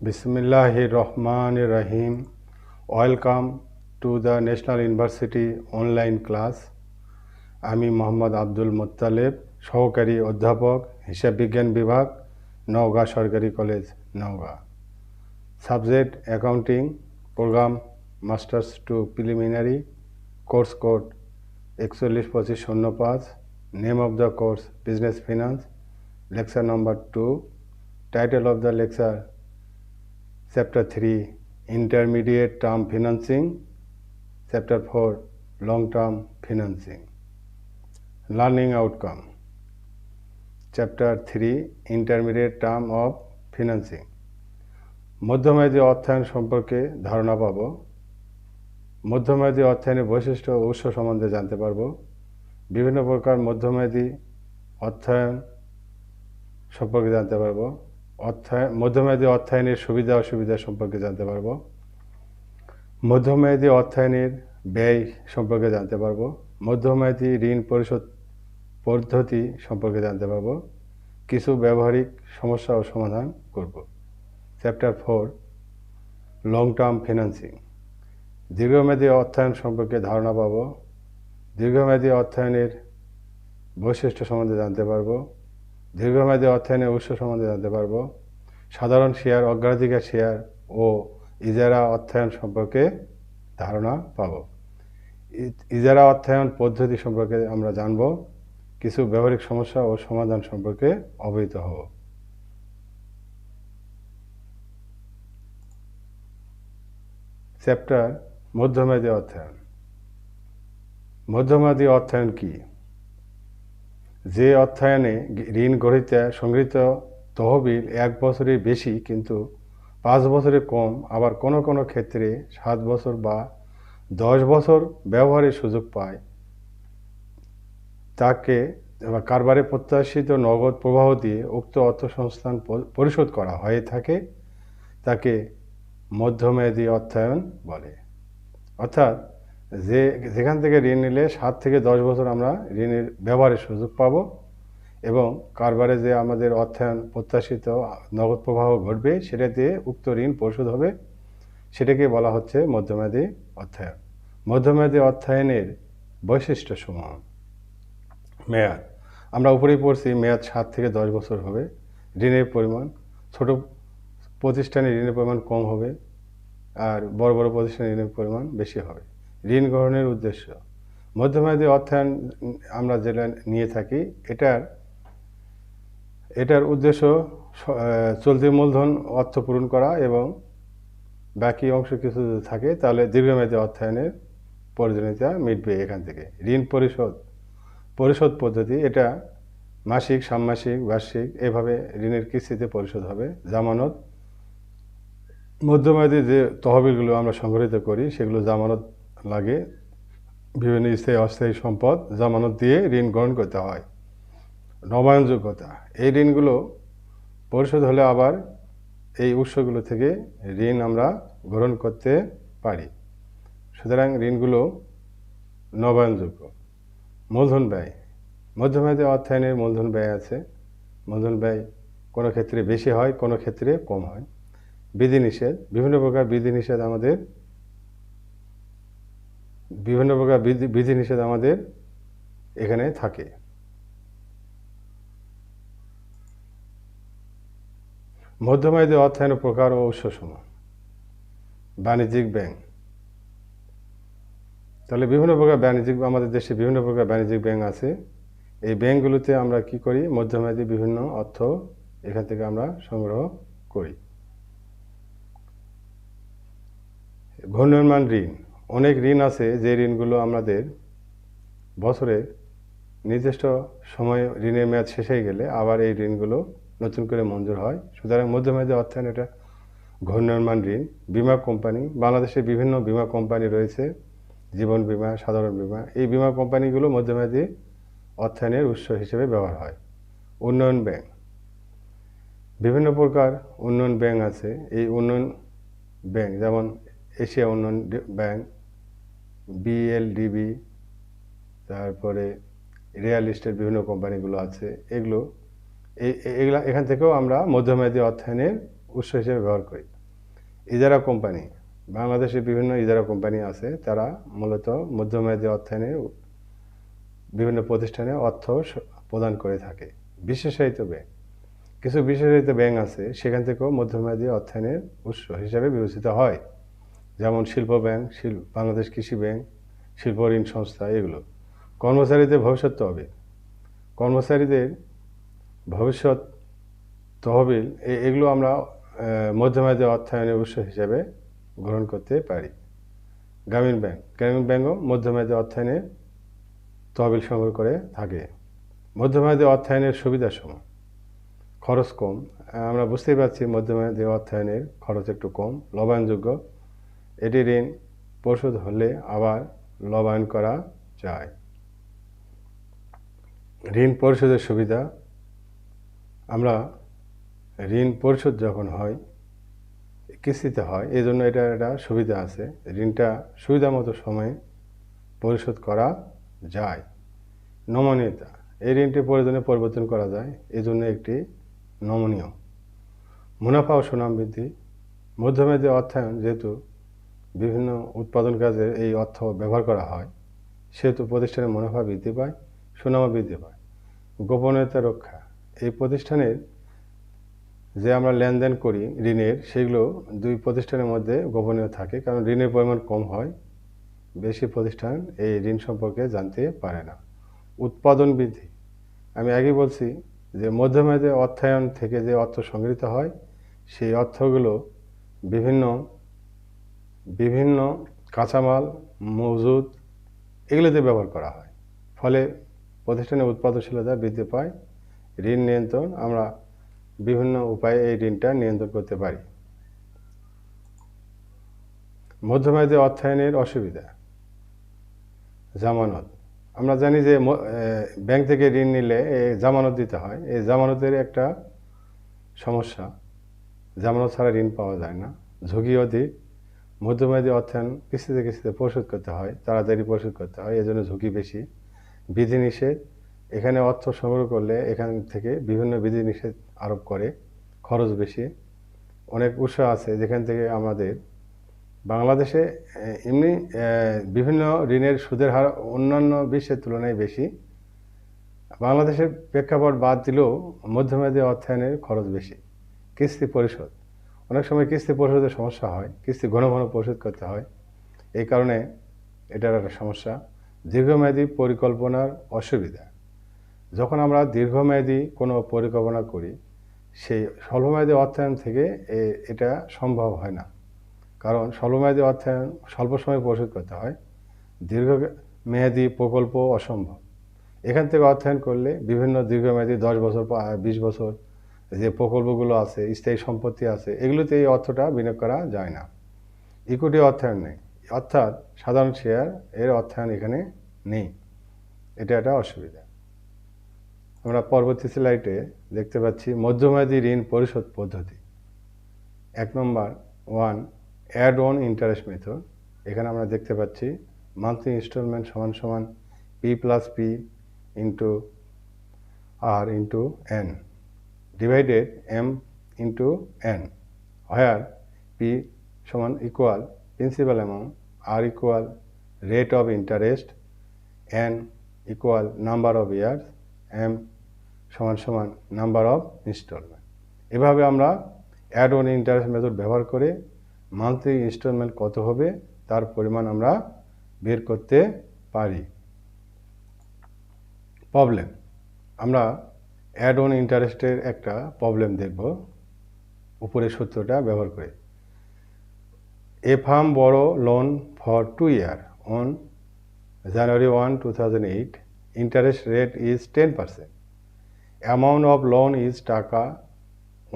Bismillahir Rahmanir Rahim. Welcome to the National University online class. আমি মোহাম্মদ আব্দুল মোত্তালেব, সহকারী অধ্যাপক, হিসাব বিজ্ঞান বিভাগ, নওগাঁ সরকারি college, Naogaon. Subject accounting, program masters to preliminary, course code 412505, name of the course business finance, lecture number 2, title of the lecture Chapter 3, Intermediate Term Financing. Chapter 4, Long Term Financing. Learning Outcome. Chapter 3, Intermediate Term of Financing. মধ্যমেয়াদী অর্থায়ন সম্পর্কে ধারণা পাব। মধ্যমেয়াদী অর্থায়নের বৈশিষ্ট্য ও উৎস সম্বন্ধে জানতে পারব। বিভিন্ন প্রকার মধ্যমেয়াদী অর্থায়ন সম্পর্কে জানতে পারব। মধ্যমেয়াদী অর্থায়নের সুবিধা অসুবিধা সম্পর্কে জানতে পারব। মধ্যমেয়াদী অর্থায়নের ব্যয় সম্পর্কে জানতে পারব। মধ্যমেয়াদী ঋণ পরিশোধ পদ্ধতি সম্পর্কে জানতে পারব। কিছু ব্যবহারিক সমস্যা ও সমাধান করব। Chapter 4, long term financing. দীর্ঘমেয়াদী অর্থায়ন সম্পর্কে ধারণা পাব। দীর্ঘমেয়াদী অর্থায়নের বৈশিষ্ট্য সম্বন্ধে জানতে পারব। দীর্ঘমেয়াদী অর্থায়নের উৎস সম্বন্ধে জানতে পারব। সাধারণ শেয়ার, অগ্রাধিকার শেয়ার ও ইজারা অর্থায়ন সম্পর্কে ধারণা পাব। ইজারা অর্থায়ন পদ্ধতি সম্পর্কে আমরা জানব। কিছু ব্যবহারিক সমস্যা ও সমাধান সম্পর্কে অবহিত হব। চ্যাপ্টার মধ্যমেয়াদী অর্থায়ন। মধ্যমেয়াদী অর্থায়ন কি? যে অর্থায়নে ঋণ গ্রহীতা সংগৃহীত তহবিল 1 বছরের বেশি কিন্তু 5 বছরের কম, আবার কোনো কোনো ক্ষেত্রে 7 বছর বা 10 বছর ব্যবহারের সুযোগ পায়, তাকে কারবারে প্রত্যাশিত নগদ প্রবাহ দিয়ে উক্ত অর্থসংস্থান পরিশোধ করা হয়ে থাকে, তাকে মধ্যমেয়াদী অর্থায়ন বলে। অর্থাৎ যেখান থেকে ঋণ নিলে 7 থেকে 10 বছর আমরা ঋণের ব্যবহারের সুযোগ পাব এবং কারবারে যে আমাদের অর্থায়ন প্রত্যাশিত নগদ প্রবাহ ঘটবে সেটা দিয়ে উক্ত ঋণ পরিশোধ হবে, সেটাকে বলা হচ্ছে মধ্যমেয়াদী অর্থায়ন। মধ্যমেয়াদী অর্থায়নের বৈশিষ্ট্যসমূহ। মেয়াদ, আমরা উপরেই পড়ছি মেয়াদ 7 থেকে 10 বছর হবে। ঋণের পরিমাণ, ছোট প্রতিষ্ঠানে ঋণের পরিমাণ কম হবে আর বড় বড় প্রতিষ্ঠানে ঋণের পরিমাণ বেশি হবে। ঋণ গ্রহণের উদ্দেশ্য, মধ্যমেয়াদী অর্থায়ন আমরা যেটা নিয়ে থাকি এটার উদ্দেশ্য চলতি মূলধন অর্থ পূরণ করা এবং বাকি অংশ কিছু যদি থাকে তাহলে দীর্ঘমেয়াদী অর্থায়নের প্রয়োজনীয়তা মিটবে এখান থেকে। ঋণ পরিশোধ পদ্ধতি, এটা মাসিক, ষান্মাসিক, বার্ষিক এভাবে ঋণের কিস্তিতে পরিশোধ হবে। জামানত, মধ্যমেয়াদী যে তহবিলগুলো আমরা সংগঠিত করি সেগুলো জামানত লাগে, বিভিন্ন স্থায়ী অস্থায়ী সম্পদ জামানত দিয়ে ঋণ গ্রহণ করতে হয়। নবায়নযোগ্যতা, এই ঋণগুলো পরিশোধ হলে আবার এই উৎসগুলো থেকে ঋণ আমরা গ্রহণ করতে পারি, সুতরাং ঋণগুলো নবায়নযোগ্য। মূলধন ব্যয়, মধ্যমেয়াদী অর্থায়নের মূলধন ব্যয় আছে। মূলধন ব্যয় কোনো ক্ষেত্রে বেশি হয়, কোনো ক্ষেত্রে কম হয়। বিধিনিষেধ, বিভিন্ন প্রকার বিধিনিষেধ আমাদের এখানে থাকে। মধ্যমেয়াদী অর্থায়নের প্রকার ও উৎসসমূহ। বাণিজ্যিক ব্যাংক, তাহলে আমাদের দেশে বিভিন্ন প্রকার বাণিজ্যিক ব্যাংক আছে। এই ব্যাংকগুলোতে আমরা কি করি, মধ্যমেয়াদী বিভিন্ন অর্থ এখান থেকে আমরা সংগ্রহ করি। ঘূর্ণয়মান ঋণ, অনেক ঋণ আছে যে ঋণগুলো আমাদের বছরের নির্দিষ্ট সময় ঋণের মেয়াদ শেষ হয়ে গেলে আবার এই ঋণগুলো নতুন করে মঞ্জুর হয়, সুতরাং মধ্যমেয়াদী অর্থায়ন এটা ঘূর্ণয়মান ঋণ। বীমা কোম্পানি, বাংলাদেশে বিভিন্ন বীমা কোম্পানি রয়েছে, জীবন বীমা, সাধারণ বীমা, এই বীমা কোম্পানিগুলো মধ্যমেয়াদী অর্থায়নের উৎস হিসেবে ব্যবহার হয়। উন্নয়ন ব্যাংক, বিভিন্ন প্রকার উন্নয়ন ব্যাংক আছে। এই উন্নয়ন ব্যাংক যেমন এশিয়া উন্নয়ন ব্যাংক, BLDB, তারপরে রিয়েল এস্টেট বিভিন্ন কোম্পানিগুলো আছে, এখান থেকেও আমরা মধ্যমেয়াদী অর্থায়নের উৎস হিসেবে ব্যবহার করি। ইজারা কোম্পানি, বাংলাদেশে বিভিন্ন ইজারা কোম্পানি আছে, তারা মূলত মধ্যমেয়াদী অর্থায়নে বিভিন্ন প্রতিষ্ঠানে অর্থ প্রদান করে থাকে। বিশেষায়িত ব্যাংক, কিছু বিশেষায়িত ব্যাংক আছে, সেখান থেকেও মধ্যমেয়াদী অর্থায়নের উৎস হিসাবে বিবেচিত হয়, যেমন শিল্প ব্যাংক, বাংলাদেশ কৃষি ব্যাংক, শিল্প ঋণ সংস্থা, এগুলো। কর্মচারীদের ভবিষ্যৎ তহবিল, কর্মচারীদের ভবিষ্যৎ তহবিল, এগুলো আমরা মধ্যমেয়াদী অর্থায়নের উৎস হিসাবে গ্রহণ করতে পারি। গ্রামীণ ব্যাংকও মধ্যমেয়াদী অর্থায়নে তহবিল সংগ্রহ করে থাকে। মধ্যমেয়াদী অর্থায়নের সুবিধাসমূহ: খরচ কম, আমরা বুঝতেই পারছি মধ্যমেয়াদী অর্থায়নের খরচ একটু কম, লবায়নযোগ্য, এটি ঋণ পরিশোধ হলে আবার লবায়ন করা যায়। ঋণ পরিশোধের সুবিধা, আমরা ঋণ পরিশোধ যখন হয়, কিস্তিতে হয়, এই জন্য এটা একটা সুবিধা আছে, ঋণটা সুবিধা মতো সময়ে পরিশোধ করা যায়। নমনীয়তা, এই ঋণটি প্রয়োজনে পরিবর্তন করা যায়, এই জন্য একটি নমনীয়। মুনাফা ও সুনাম বৃদ্ধি, মধ্যমেয়াদী অর্থায়ন যেহেতু বিভিন্ন উৎপাদন কাজে এই অর্থ ব্যবহার করা হয়, সেহেতু প্রতিষ্ঠানের মুনাফা বৃদ্ধি পায়, সুনামও বৃদ্ধি পায়। গোপনীয়তা রক্ষা, এই প্রতিষ্ঠানের যে আমরা লেনদেন করি ঋণের, সেগুলো দুই প্রতিষ্ঠানের মধ্যে গোপনীয় থাকে, কারণ ঋণের পরিমাণ কম হয়, বেশি প্রতিষ্ঠান এই ঋণ সম্পর্কে জানতে পারে না। উৎপাদন বৃদ্ধি, আমি আগেই বলছি যে মধ্যমেয়াদী অর্থায়ন থেকে যে অর্থ সংগৃহীত হয়, সেই অর্থগুলো বিভিন্ন কাঁচামাল মজুদ এগুলোতে ব্যবহার করা হয়, ফলে প্রতিষ্ঠানের উৎপাদনশীলতা বৃদ্ধি পায়। ঋণ নিয়ন্ত্রণ, আমরা বিভিন্ন উপায়ে এই ঋণটা নিয়ন্ত্রণ করতে পারি। মধ্যমেয়াদী অর্থায়নের অসুবিধা: জামানত, আমরা জানি যে ব্যাংক থেকে ঋণ নিলে জামানত দিতে হয়, এই জামানতের একটা সমস্যা, জামানত ছাড়া ঋণ পাওয়া যায় না। ঝুঁকি অধিক, মধ্যমেয়াদী অর্থায়ন কিস্তিতে পরিশোধ করতে হয়, তাড়াতাড়ি পরিশোধ করতে হয়, এজন্য ঝুঁকি বেশি। বিধিনিষেধ, এখানে অর্থ সংগ্রহ করলে এখান থেকে বিভিন্ন বিধিনিষেধ আরোপ করে, খরচ বেশি। অনেক উৎস আছে যেখান থেকে আমাদের বাংলাদেশে এমনি বিভিন্ন ঋণের সুদের হার অন্যান্য বিশ্বের তুলনায় বেশি, বাংলাদেশের প্রেক্ষাপট বাদ দিলেও মধ্যমেয়াদী অর্থায়নের খরচ বেশি। কিস্তি পরিশোধ, অনেক সময় কিস্তি পরিশোধের সমস্যা হয়, কিস্তি ঘন ঘন পরিশোধ করতে হয়, এই কারণে এটার একটা সমস্যা। দীর্ঘমেয়াদী পরিকল্পনার অসুবিধা, যখন আমরা দীর্ঘমেয়াদী কোনো পরিকল্পনা করি, সেই স্বল্পমেয়াদী অর্থায়ন থেকে এটা সম্ভব হয় না, কারণ স্বল্পমেয়াদী অর্থায়ন স্বল্প সময়ে পরিশোধ করতে হয়, দীর্ঘমেয়াদী প্রকল্প অসম্ভব। এখান থেকে অর্থায়ন করলে বিভিন্ন দীর্ঘমেয়াদী 10 বছর 20 বছর যে প্রকল্পগুলো আছে, স্থায়ী সম্পত্তি আছে, এগুলোতে এই অর্থটা বিনিয়োগ করা যায় না। ইকুইটি অর্থায়ন নেই, অর্থাৎ সাধারণ শেয়ার এর অর্থায়ন এখানে নেই, এটা একটা অসুবিধা। আমরা পরবর্তী স্লাইডে দেখতে পাচ্ছি মধ্যমেয়াদী ঋণ পরিশোধ পদ্ধতি। 1 নম্বর 1 অ্যাড অন ইন্টারেস্ট মেথড, এখানে আমরা দেখতে পাচ্ছি মান্থলি ইনস্টলমেন্ট সমান সমান P+P into R into N divided M into N, where P সমান equal principal amount, R equal rate of interest, N equal number of years, M সমান সমান number of instalment. এভাবে আমরা অ্যাড অন ইন্টারেস্ট মেথড ব্যবহার করে monthly instalment কত হবে তার পরিমাণ আমরা বের করতে পারি। প্রবলেম, আমরা অ্যাড অন ইন্টারেস্টের একটা প্রবলেম দেখব উপরের সূত্রটা ব্যবহার করে। এ ফার্ম বড়ো loan for 2 year on January 1, 2008, interest rate is 10%. Amount of loan is টাকা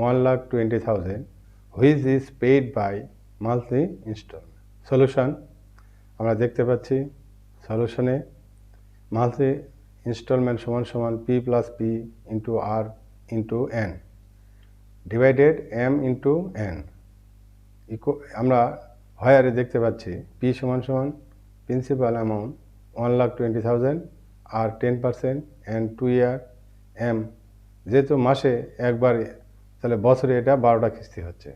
1,20,000, which is paid by monthly installment. Solution, আমরা দেখতে পাচ্ছি সলিউশনে মান্থলি ইনস্টলমেন্ট সমান সমান P+P into R into N divided M into N। আমরা হায়ারে দেখতে পাচ্ছি P সমান সমান principal amount 1,20,000, R 10% and 2 year, M যেহেতু মাসে একবার তাহলে বছরে এটা 12টা কিস্তি হচ্ছে।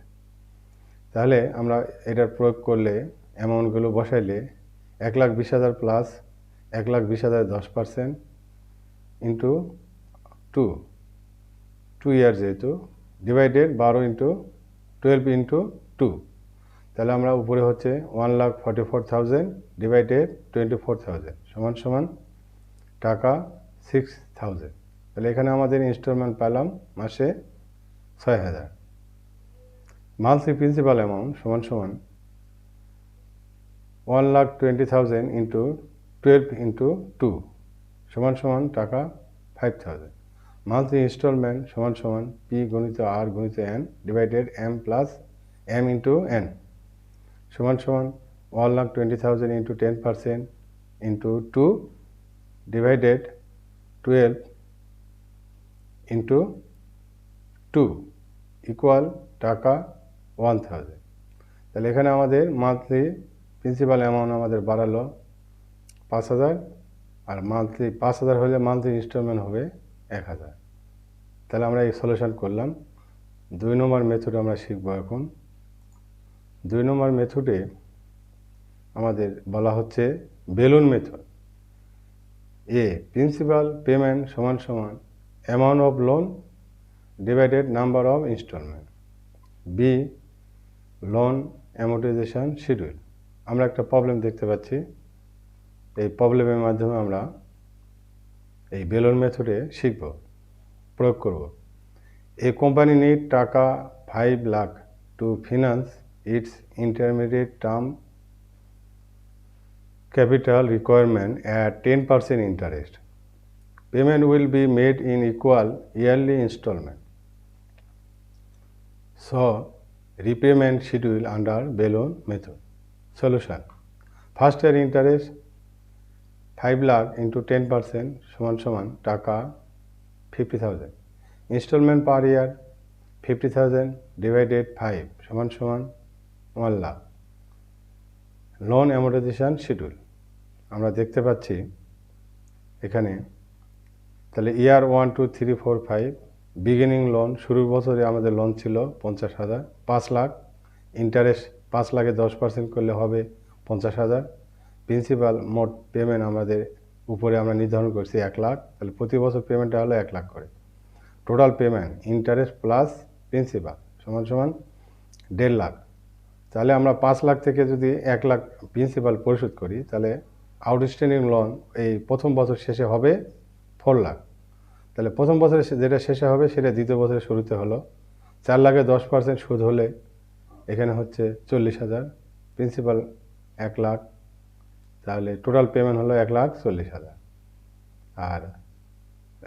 তাহলে আমরা এটার প্রয়োগ করলে অ্যামাউন্টগুলো বসাইলে 1,20,000 প্লাস 1,20,000 10% ইন্টু 2 ইয়ার যেহেতু ডিভাইডেড 12 ইন্টু 12 ইন্টু 2, তাহলে আমরা উপরে হচ্ছে 1,44,000 ডিভাইডেড 24,000 সমান সমান টাকা 6,000। তাহলে এখানে আমাদের ইনস্টলমেন্ট পেলাম মাসে 6,000। মান্থলি প্রিন্সিপাল অ্যামাউন্ট সমান সমান 1,20,000 ইন্টু 12 ইন্টু 2 সমান সমান টাকা 5,000। মান্থলি ইনস্টলমেন্ট সমান সমান পি গুণিত আর গুণিত N divided M plus M into N সমান সমান 1,20,000 into 10% into 2 divided 12 into 2 equal টাকা 1,000। তাহলে এখানে আমাদের মান্থলি প্রিন্সিপাল অ্যামাউন্ট আমাদের বাড়ালো 5,000, আর মান্থলি 5,000 হলে মান্থলি ইনস্টলমেন্ট হবে 1,000। তাহলে আমরা এই সলিউশন করলাম। 2 নম্বর মেথড আমরা শিখব এখন। 2 নম্বর মেথডে আমাদের বলা হচ্ছে balloon method. A principal payment সমান সমান amount of loan divided number of instalment. B loan amortisation schedule. আমরা একটা প্রবলেম দেখতে পাচ্ছি, এই প্রবলেমের মাধ্যমে আমরা এই বেলুন মেথডে শিখব, প্রয়োগ করব। এ কোম্পানি নিড টাকা 5 lakh to finance its intermediate term capital requirement at 10% interest. Payment will be made in equal yearly installment. So, repayment schedule under balloon method. Solution. First year interest 5 lakh into 10% সমান সমান টাকা 50,000. Installment per year 50,000 divided 5 সমান সমান 1 lakh. Loan amortisation schedule আমরা দেখতে পাচ্ছি এখানে। তাহলে ইয়ার 1 2 3 4 5 বিগিনিং লোন, শুরুর বছরে আমাদের লোন ছিল 50,000, 5 লাখ ইন্টারেস্ট 5 লাখে 10% করলে হবে 50,000। প্রিন্সিপাল মোট পেমেন্ট আমাদের উপরে আমরা নির্ধারণ করছি 1 লাখ, তাহলে প্রতি বছর পেমেন্টটা হলো 1 লাখ করে। Total payment interest plus principal সমান সমান 1.5 লাখ। তাহলে আমরা 5 লাখ থেকে যদি 1 লাখ প্রিন্সিপাল পরিশোধ করি, তাহলে আউটস্ট্যান্ডিং লোন এই প্রথম বছর শেষে হবে 4 লাখ। তাহলে প্রথম বছরে যেটা শেষে হবে সেটা দ্বিতীয় বছরের শুরুতে হলো 4 লাখে 10% সুদ হলে এখানে হচ্ছে 40,000, প্রিন্সিপাল 1 লাখ, তাহলে টোটাল পেমেন্ট হলো 1,40,000। আর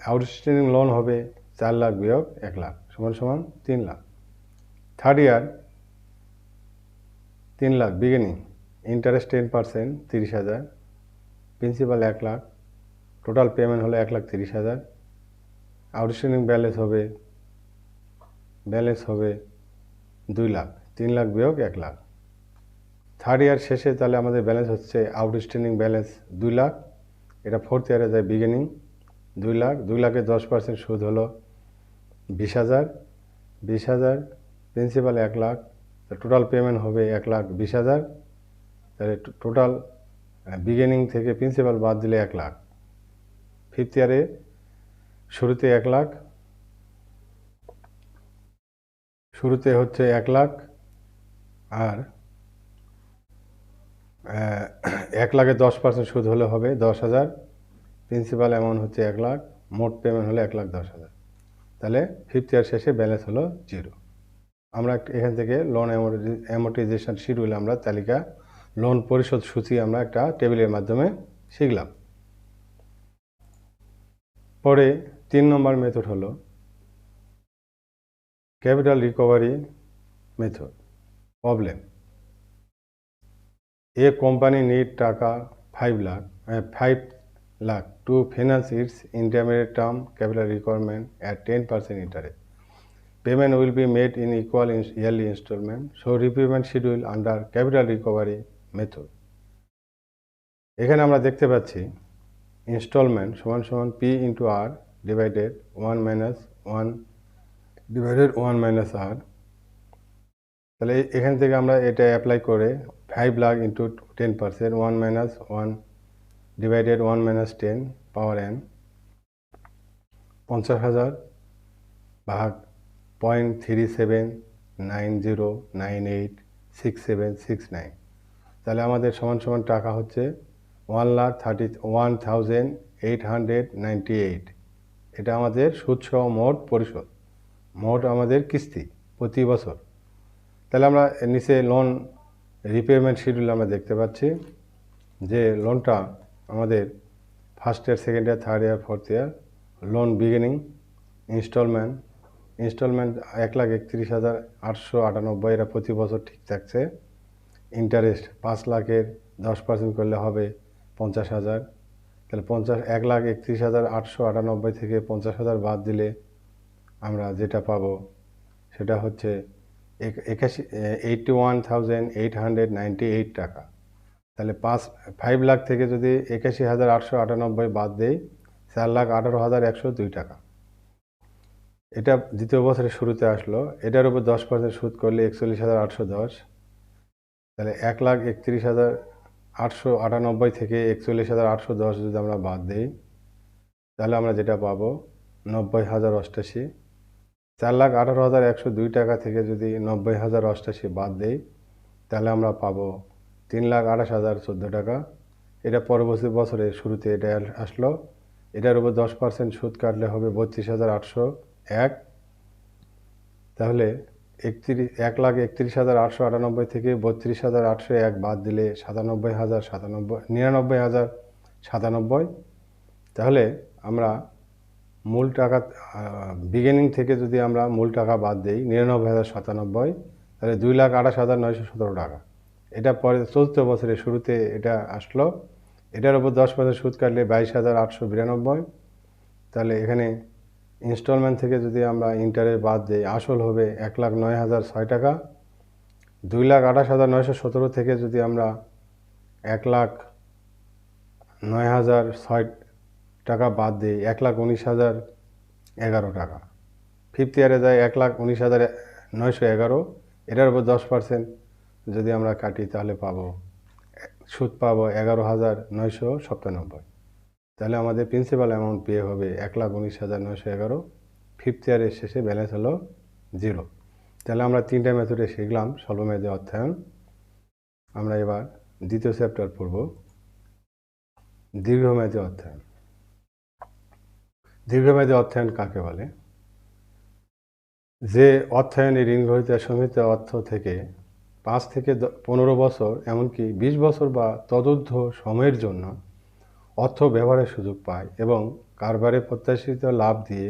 আউটস্ট্যান্ডিং লোন হবে 4 লাখ বিয়োগ 1 লাখ সমান সমান 3 lakh. Third year 3 lakh beginning, interest 10% 30,000, principal 1 lakh, total payment হলো 1,30,000। আউটস্ট্যান্ডিং ব্যালেন্স হবে 2 লাখ, 3 লাখ বিয়োগ 1 লাখ। থার্ড ইয়ার শেষে তাহলে আমাদের ব্যালেন্স হচ্ছে আউটস্ট্যান্ডিং ব্যালেন্স 2 লাখ, এটা ফোর্থ ইয়ারে যায় বিগিনিং 2 লাখ, 2 লাখে 10% সুদ হলো 20,000, প্রিন্সিপাল 1 লাখ, টোটাল পেমেন্ট হবে 1,20,000। তাহলে টোটাল বিগিনিং থেকে প্রিন্সিপাল বাদ দিলে 1 লাখ। ফিফথ ইয়ারে শুরুতে 1 লাখ, শুরুতে হচ্ছে 1 লাখ, আর 1 লাখে 10% সুদ হলে হবে 10,000, প্রিন্সিপাল অ্যামাউন্ট হচ্ছে 1 লাখ, মোট পেমেন্ট হলো 1,10,000। তাহলে ফিফথ ইয়ার শেষে ব্যালেন্স হলো 0। আমরা এখান থেকে লোন অ্যামোর্টাইজেশন শিডিউল আমরা তালিকা, লোন পরিশোধ সূচি আমরা একটা টেবিলের মাধ্যমে শিখলাম। পরে 3 নম্বর মেথড হলো capital recovery method. Problem, A company need টাকা 5 lakh to finance its intermediate term capital requirement at 10% interest. Payment will be made in equal yearly installment. So repayment schedule under capital recovery method. এখানে আমরা দেখতে পাচ্ছি instalment সমান সমান P into R divided 1 - 1 divided 1 minus R. তাহলে এখান থেকে আমরা এটা অ্যাপ্লাই করে 5 lakh into 10%, 1 minus 1 divided 1 minus 10 power n, 50,000 ভাগ 0.3790986769। তাহলে আমাদের সমান সমান টাকা হচ্ছে 1,31,898। এটা আমাদের সুদসহ মোট পরিশোধ, মোট আমাদের কিস্তি প্রতি বছর। তাহলে আমরা নিচে লোন রিপেমেন্ট শিডিউল আমরা দেখতে পাচ্ছি যে লোনটা আমাদের first year, second year, third year, fourth year. Loan beginning instalment 1,31,898, এরা প্রতি বছর ঠিক থাকছে। ইন্টারেস্ট 5 লাখের 10% করলে হবে 50,000। তাহলে 1,31,898 থেকে 50,000 বাদ দিলে আমরা যেটা পাবো সেটা হচ্ছে 81,898 টাকা। তাহলে 5 লাখ থেকে যদি 81,898 বাদ দেই, 4,18,102 টাকা। এটা দ্বিতীয় বছরের শুরুতে আসলো। এটার উপর 10% সুদ করলে 41,810। তাহলে 1,31,898 থেকে 41,810 যদি আমরা বাদ দিই, তাহলে আমরা যেটা পাবো 90,088। 4,18,102 টাকা থেকে যদি 90,088 বাদ দেই, তাহলে আমরা পাবো 3,28,014 টাকা। এটা পরবর্তী বছরের শুরুতে এটা আসলো। এটার উপর 10% সুদ কাটলে হবে 32,801। তাহলে 1,31,898 থেকে 32,801 বাদ দিলে 99,097। তাহলে আমরা মূল টাকা বিগিনিং থেকে যদি আমরা মূল টাকা বাদ দিই 99,097, তাহলে 2,28,917 টাকা। এটা পরে চতুর্থ বছরের শুরুতে এটা আসলো। এটার উপর 10% সুদ কাটলে 22,892। তাহলে এখানে ইনস্টলমেন্ট থেকে যদি আমরা ইন্টারেস্ট বাদ দিই, আসল হবে 1,09,006 টাকা। 2,28,917 থেকে যদি আমরা 1,09,006 টাকা বাদ দিই, 1,19,011 টাকা। ফিফথ ইয়ারে যায় 1,19,911। এটার উপর 10% যদি আমরা কাটি, তাহলে পাবো সুদ পাবো 11,997। তাহলে আমাদের প্রিন্সিপাল অ্যামাউন্ট পে হবে 1,19,911। ফিফথ ইয়ারের শেষে ব্যালেন্স হলো 0। তাহলে আমরা 3টা মেথডে শিখলাম স্বল্পমেয়াদী অর্থায়ন। আমরা এবার দ্বিতীয় চ্যাপ্টার পড়ব, দীর্ঘমেয়াদী অর্থায়ন। দীর্ঘমেয়াদী অর্থায়ন কাকে বলে? যে অর্থায়নে ঋণ গ্রহীতা সমিত অর্থ থেকে 5 থেকে 15 বছর, এমনকি 20 বছর বা তদূর্ধ্ব সময়ের জন্য অর্থ ব্যবহারের সুযোগ পায় এবং কারবারে প্রত্যাশিত লাভ দিয়ে,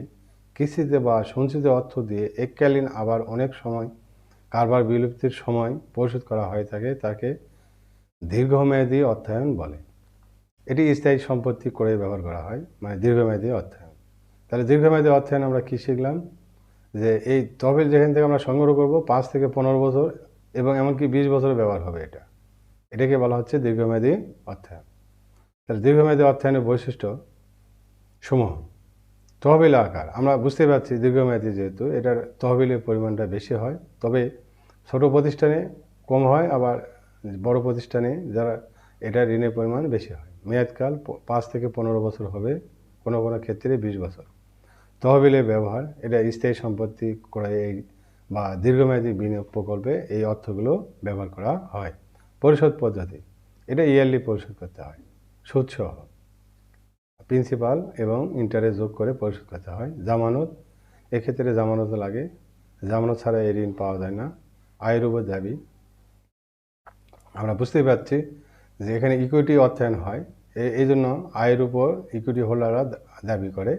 কিস্তিতে বা সঞ্চিত অর্থ দিয়ে এককালীন আবার অনেক সময় কারবার বিলুপ্তির সময় পরিশোধ করা হয়ে থাকে, তাকে দীর্ঘমেয়াদী অর্থায়ন বলে। এটি স্থায়ী সম্পত্তি করে ব্যবহার করা হয়, মানে দীর্ঘমেয়াদী অর্থায়ন। তাহলে দীর্ঘমেয়াদী অর্থায়ন আমরা কী শিখলাম? যে এই তহবিল যেখান থেকে আমরা সংগ্রহ করব 5 থেকে 15 বছর এবং এমনকি 20 বছর ব্যবহার হবে, এটাকে বলা হচ্ছে দীর্ঘমেয়াদী অর্থায়ন। তাহলে দীর্ঘমেয়াদী অর্থায়নের বৈশিষ্ট্য সমূহ। তহবিল আকার, আমরা বুঝতে পারছি দীর্ঘমেয়াদী যেহেতু এটার তহবিলের পরিমাণটা বেশি হয়, তবে ছোট প্রতিষ্ঠানে কম হয়, আবার বড় প্রতিষ্ঠানে যারা এটা ঋণের পরিমাণ বেশি হয়। মেয়াদকাল 5 থেকে 15 বছর হবে, কোনো কোনো ক্ষেত্রে 20 বছর। তহবিলের ব্যবহার, এটা স্থায়ী সম্পত্তি ক্রয়ে বা দীর্ঘমেয়াদী বিনিয়োগ প্রকল্পে এই অর্থগুলো ব্যবহার করা হয়। পরিশোধ পদ্ধতি, এটা ইয়ারলি পরিশোধ করতে হয় সুদসহ, প্রিন্সিপাল এবং ইন্টারেস্ট যোগ করে পরিশোধ করতে হয়। জামানত, এক্ষেত্রে জামানত লাগে, জামানত ছাড়া এই ঋণ পাওয়া যায় না। আয়ের উপর দাবি, আমরা বুঝতেই পারছি যে এখানে ইকুইটি অর্থায়ন হয়, এই জন্য আয়ের উপর ইকুইটি হোল্ডাররা দাবি করে।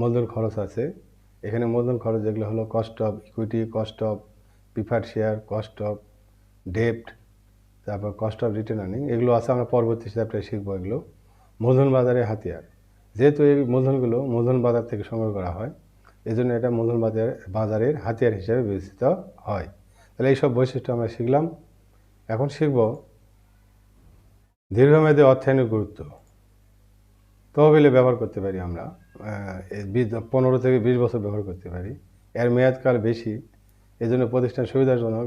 মূলধন খরচ আছে, এখানে মূলধন খরচ যেগুলো হলো cost of equity, cost of preferred share, cost of ডেপ্ট, তারপর কস্ট অফ রিটার্ন আর্নিং, এগুলো আছে। আমরা পরবর্তী চ্যাপ্টারে শিখবো এগুলো। মূলধন বাজারের হাতিয়ার, যেহেতু এই মূলধনগুলো মূলধন বাজার থেকে সংগ্রহ করা হয়, এই জন্য এটা মূলধন বাজারের হাতিয়ার হিসেবে বিবেচিত হয়। তাহলে এইসব বৈশিষ্ট্য আমরা শিখলাম। এখন শিখব দীর্ঘমেয়াদী অর্থায়নের গুরুত্ব। তহবিলে ব্যবহার করতে পারি আমরা, 15 থেকে 20 বছর ব্যবহার করতে পারি। এর মেয়াদকাল বেশি, এজন্য প্রতিষ্ঠান সুবিধাজনক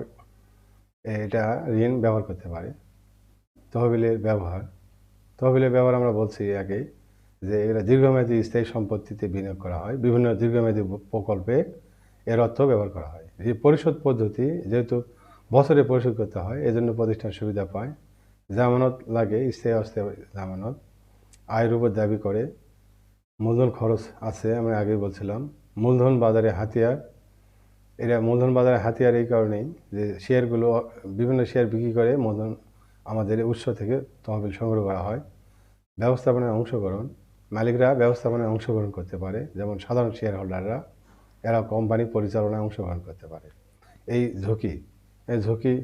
এটা ঋণ ব্যবহার করতে পারে। তহবিলের ব্যবহার আমরা বলছি আগেই যে এরা দীর্ঘমেয়াদী স্থায়ী সম্পত্তিতে বিনিয়োগ করা হয়। বিভিন্ন দীর্ঘমেয়াদী প্রকল্পে এর অর্থ ব্যবহার করা হয়। এই পরিশোধ পদ্ধতি যেহেতু বছরে পরিশোধ করতে হয়, এজন্য প্রতিষ্ঠান সুবিধা পায়। জামানত লাগে, স্থায়ী অস্থায়ী জামানত। আয়ের উপর দাবি করে। মূলধন খরচ আছে, আমি আগেই বলছিলাম। মূলধন বাজারে হাতিয়ার। এরা মূলধন বাজারে হাতিয়ার এই কারণেই যে শেয়ারগুলো বিভিন্ন শেয়ার বিক্রি করে মূলধন আমাদের উৎস থেকে তহবিল সংগ্রহ করা হয়। ব্যবস্থাপনায় অংশগ্রহণ। মালিকরা ব্যবস্থাপনায় অংশগ্রহণ করতে পারে, যেমন সাধারণ শেয়ার হোল্ডাররা, এরা কোম্পানি পরিচালনায় অংশগ্রহণ করতে পারে। এই ঝুঁকি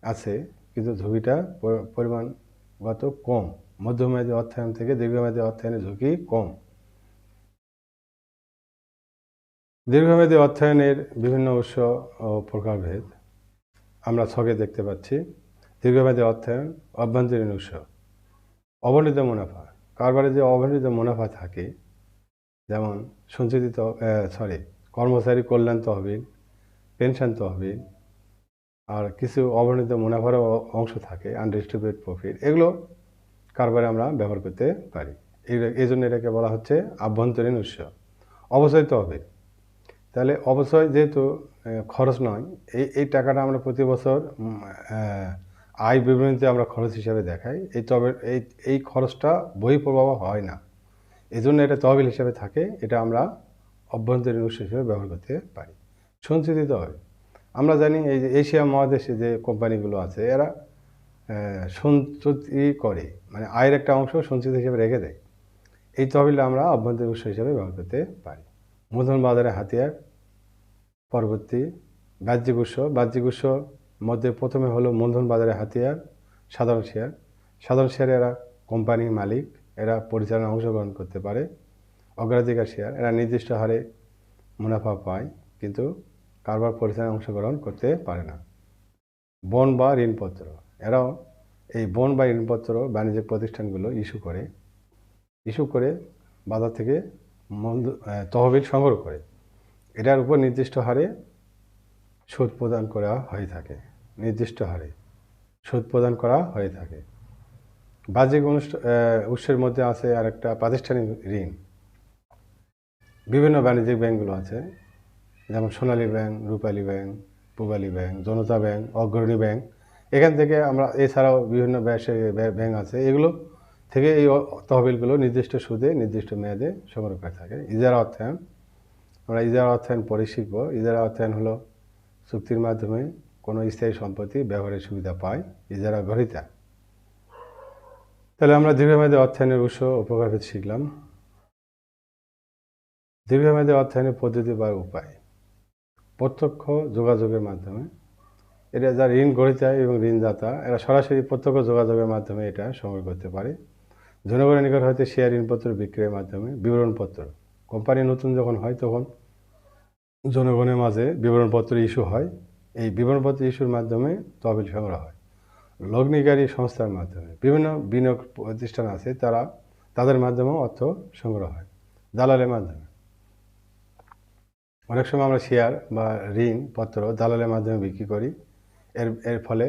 আছে, কিন্তু ঝুঁকিটা পরিমাণগত কম। মধ্যমেয়াদী অর্থায়ন থেকে দীর্ঘমেয়াদী অর্থায়নের ঝুঁকি কম। দীর্ঘমেয়াদী অর্থায়নের বিভিন্ন উৎস ও প্রকারভেদ আমরা ছকে দেখতে পাচ্ছি। দীর্ঘমেয়াদী অর্থায়ন, অভ্যন্তরীণ উৎস, অবর্ণিত মুনাফা। কারবারে যে অবর্ণিত মুনাফা থাকে, যেমন সঞ্চিত কর্মচারী কল্যাণ তহবিল, পেনশন তহবিল, আর কিছু অবর্ণিত মুনাফারও অংশ থাকে, আনডিস্ট্রিবিউটেড প্রফিট, এগুলো কারবারে আমরা ব্যবহার করতে পারি। এই জন্য এটাকে বলা হচ্ছে আভ্যন্তরীণ উৎস। অবচয় তহবিল। তাহলে অবচয় যেহেতু খরচ নয়, এই টাকাটা আমরা প্রতি বছর আয় বিবরণীতে আমরা খরচ হিসাবে দেখাই। এই খরচটা বহিঃপ্রবাহ হয় না, এই জন্য এটা তহবিল হিসাবে থাকে। এটা আমরা অভ্যন্তরীণ উৎস হিসেবে ব্যবহার করতে পারি। সঞ্চিত তহবিল। আমরা জানি এই যে এশিয়া মহাদেশে যে কোম্পানিগুলো আছে, এরা সঞ্চিতি করে, মানে আয়ের একটা অংশ সঞ্চিত হিসেবে রেখে দেয়। এই তহবিলটা আমরা অভ্যন্তরীণ উৎস হিসেবে ব্যবহার করতে পারি। মূলধন বাজারে হাতিয়ার। পরবর্তী বাহ্যিক উৎস মধ্যে প্রথমে হলো মূলধন বাজারে হাতিয়ার, সাধারণ শেয়ার। এরা কোম্পানি মালিক, এরা পরিচালনায় অংশগ্রহণ করতে পারে। অগ্রাধিকার শেয়ার, এরা নির্দিষ্ট হারে মুনাফা পায়, কিন্তু কারবার পরিচালনায় অংশগ্রহণ করতে পারে না। বন্ড বা ঋণপত্র। এরাও এই বন্ড বা ঋণপত্র বাণিজ্যিক প্রতিষ্ঠানগুলো ইস্যু করে বাজার থেকে তহবিল সংগ্রহ করে। এটার উপর নির্দিষ্ট হারে সুদ প্রদান করা হয়ে থাকে। বাহ্যিক উৎসের মধ্যে আছে আরেকটা প্রাতিষ্ঠানিক ঋণ। বিভিন্ন বাণিজ্যিক ব্যাংকগুলো আছে, যেমন সোনালী ব্যাংক, রূপালী ব্যাংক, পূবালী ব্যাংক, জনতা ব্যাংক, অগ্রণী ব্যাংক। এখান থেকে আমরা, এছাড়াও বিভিন্ন ব্যাংক আছে, এগুলো থেকে এই তহবিলগুলো নির্দিষ্ট সুদে নির্দিষ্ট মেয়াদে সংগ্রহ করে থাকে। ইজারা অর্থায়ন। আমরা ইজারা অর্থায়ন পরে শিখব। ইজারা অর্থায়ন হলো চুক্তির মাধ্যমে কোনো স্থায়ী সম্পত্তি ব্যবহারের সুবিধা পায়, ইজারা গ্রহীতা। তাহলে আমরা দীর্ঘমেয়াদী অর্থায়নের উৎস ও প্রকারভেদ শিখলাম। দীর্ঘমেয়াদী অর্থায়নের পদ্ধতি বা উপায়। প্রত্যক্ষ যোগাযোগের মাধ্যমে। এটা যারা ঋণ গ্রহীতা এবং ঋণদাতা, এরা সরাসরি প্রত্যক্ষ যোগাযোগের মাধ্যমে এটা সংগ্রহ করতে পারে। জনগণের নিকট হইতে শেয়ার ঋণপত্র বিক্রয়ের মাধ্যমে। বিবরণপত্র। কোম্পানি নতুন যখন হয় তখন জনগণের মাঝে বিবরণপত্র ইস্যু হয়। এই বিবরণপত্র ইস্যুর মাধ্যমে তহবিল সংগ্রহ হয়। লগ্নিকারী সংস্থার মাধ্যমে। বিভিন্ন বিনিয়োগ প্রতিষ্ঠান আছে, তাদের মাধ্যমেও অর্থ সংগ্রহ হয়। দালালের মাধ্যমে। অনেক সময় আমরা শেয়ার বা ঋণপত্র দালালের মাধ্যমে বিক্রি করি। এর ফলে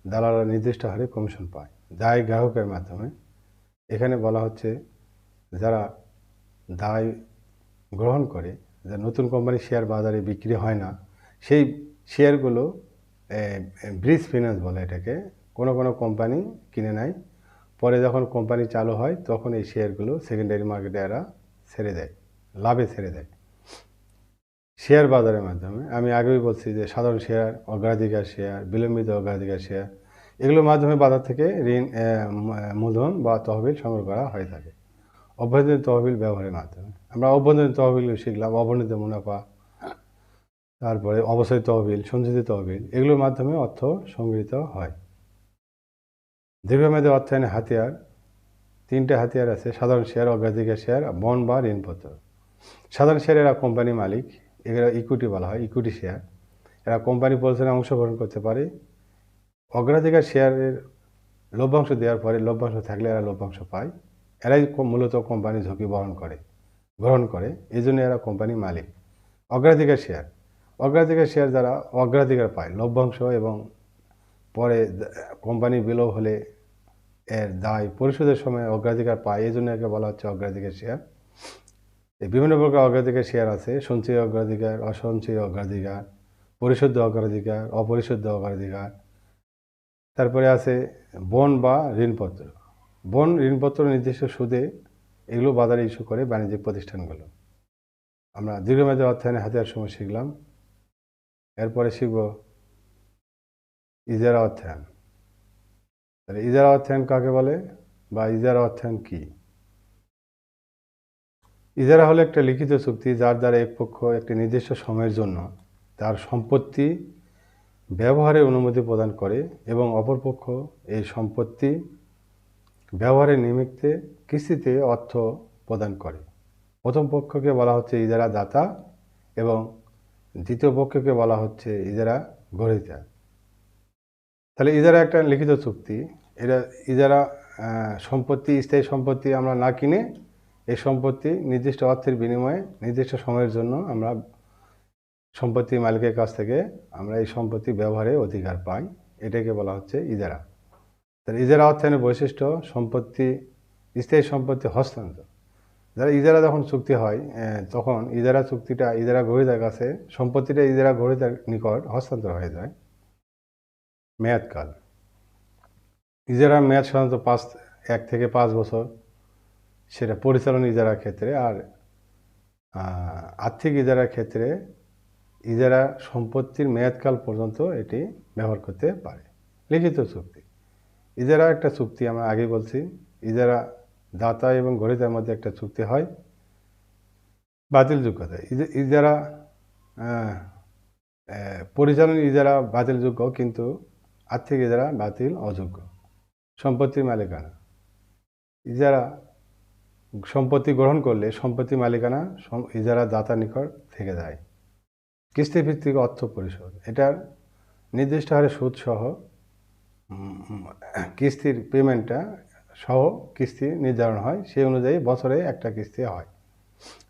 দালালরা নির্দিষ্ট হারে কমিশন পায়। দায় গ্রাহকের মাধ্যমে। এখানে বলা হচ্ছে যারা দায় গ্রহণ করে, যে নতুন কোম্পানির শেয়ার বাজারে বিক্রি হয় না, সেই শেয়ারগুলো ব্রিজ ফিন্যান্স বলে এটাকে, কোনো কোম্পানি কিনে নেয়। পরে যখন কোম্পানি চালু হয় তখন এই শেয়ারগুলো সেকেন্ডারি মার্কেটে এরা ছেড়ে দেয়, লাভে ছেড়ে দেয়। শেয়ার বাজারের মাধ্যমে আমি আগেই বলছি যে সাধারণ শেয়ার, অগ্রাধিকার শেয়ার, বিলম্বিত অগ্রাধিকার শেয়ার, এগুলোর মাধ্যমে বাজার থেকে মূলধন বা তহবিল সংগ্রহ করা হয়ে থাকে। অভ্যন্তরীণ তহবিল ব্যবহারের মাধ্যমে আমরা অভ্যন্তরীণ তহবিল শিখলাম। অবর্ণিত মুনাফা, তারপরে অবচয় তহবিল, সঞ্চিত তহবিল, এগুলোর মাধ্যমে অর্থ সংগৃহীত হয়। দীর্ঘমেয়াদী অর্থায়নের হাতিয়ার। 3টে হাতিয়ার আছে: সাধারণ শেয়ার, অগ্রাধিকার শেয়ার, বন্ড বা ঋণপত্র। সাধারণ শেয়ার, এরা কোম্পানি মালিক, এরা ইকুইটি বলা হয়, ইকুইটি শেয়ার। এরা কোম্পানি পরিচালনায় অংশগ্রহণ করতে পারে। অগ্রাধিকার শেয়ারের লভ্যাংশ দেওয়ার পরে, লভ্যাংশ থাকলে এরা লভ্যাংশ পায়। এরাই মূলত কোম্পানি ঝুঁকি গ্রহণ করে, এই জন্য এরা কোম্পানি মালিক। অগ্রাধিকার শেয়ার, অগ্রাধিকার শেয়ার যারা অগ্রাধিকার পায় লভ্যাংশ এবং পরে কোম্পানি বিলোপ হলে এর দায় পরিশোধের সময় অগ্রাধিকার পায়, এই জন্য একে বলা হচ্ছে অগ্রাধিকার শেয়ার। এই বিভিন্ন প্রকার অগ্রাধিকার শেয়ার আছে: সঞ্চয়ী অগ্রাধিকার, অসঞ্চয়ী অগ্রাধিকার, পরিশুদ্ধ অগ্রাধিকার, অপরিশুদ্ধ অগ্রাধিকার। তারপরে আছে বন্ড বা ঋণপত্র। বন্ড, ঋণপত্র নির্দিষ্ট সুদে এগুলো বাজারে ইস্যু করে বাণিজ্যিক প্রতিষ্ঠানগুলো। আমরা দীর্ঘমেয়াদী অর্থায়নে হাতিয়ার সময় শিখলাম। এরপরে শিখব ইজারা অর্থায়ন। তাহলে ইজারা অর্থায়ন কাকে বলে বা ইজারা অর্থায়ন কি? ইজারা হলো একটা লিখিত চুক্তি যার দ্বারা এক পক্ষ একটি নির্দিষ্ট সময়ের জন্য তার সম্পত্তি ব্যবহারের অনুমতি প্রদান করে এবং অপর পক্ষ এই সম্পত্তি ব্যবহারের নিমিত্তে কিস্তিতে অর্থ প্রদান করে। প্রথম পক্ষকে বলা হচ্ছে ইজারা দাতা এবং দ্বিতীয় পক্ষকে বলা হচ্ছে ইজারা গ্রহীতা। তাহলে ইজারা একটা লিখিত চুক্তি। এটা ইজারা সম্পত্তি, স্থায়ী সম্পত্তি আমরা না কিনে এই সম্পত্তি নির্দিষ্ট অর্থের বিনিময়ে নির্দিষ্ট সময়ের জন্য আমরা সম্পত্তি মালিকের কাছ থেকে আমরা এই সম্পত্তি ব্যবহারের অধিকার পাই, এটাকে বলা হচ্ছে ইজারা। তাহলে ইজারা অর্থায়নের বৈশিষ্ট্য: সম্পত্তি, স্থায়ী সম্পত্তি হস্তান্তর। যারা ইজারা যখন চুক্তি হয় তখন ইজারা চুক্তিটা ইজারা গ্রহীতার কাছে, সম্পত্তিটা ইজারা গ্রহীতার নিকট হস্তান্তর হয়ে যায়। মেয়াদকাল, ইজারার মেয়াদ সাধারণত 1 থেকে 5 বছর, সেটা পরিচালন ইজারার ক্ষেত্রে। আর আর্থিক ইজারার ক্ষেত্রে ইজারা সম্পত্তির মেয়াদকাল পর্যন্ত এটি ব্যবহার করতে পারে। লিখিত চুক্তি, ইজারা একটা চুক্তি, আমরা আগেই বলছি। ইজারা দাতা এবং গ্রহীতার মধ্যে একটা চুক্তি হয়। বাতিলযোগ্যতা, ইজারা পরিচালন ইজারা বাতিলযোগ্য, কিন্তু আর্থিক ইজারা বাতিল অযোগ্য। সম্পত্তির মালিকানা, ইজারা সম্পত্তি গ্রহণ করলে সম্পত্তি মালিকানা ইজারা দাতার নিকট থেকে যায়। কিস্তিভিত্তিক অর্থ পরিশোধ, এটার নির্দিষ্ট হারে সুদ সহ কিস্তির পেমেন্টটা সহ কিস্তি নির্ধারণ হয়, সেই অনুযায়ী বছরে একটা কিস্তি হয়।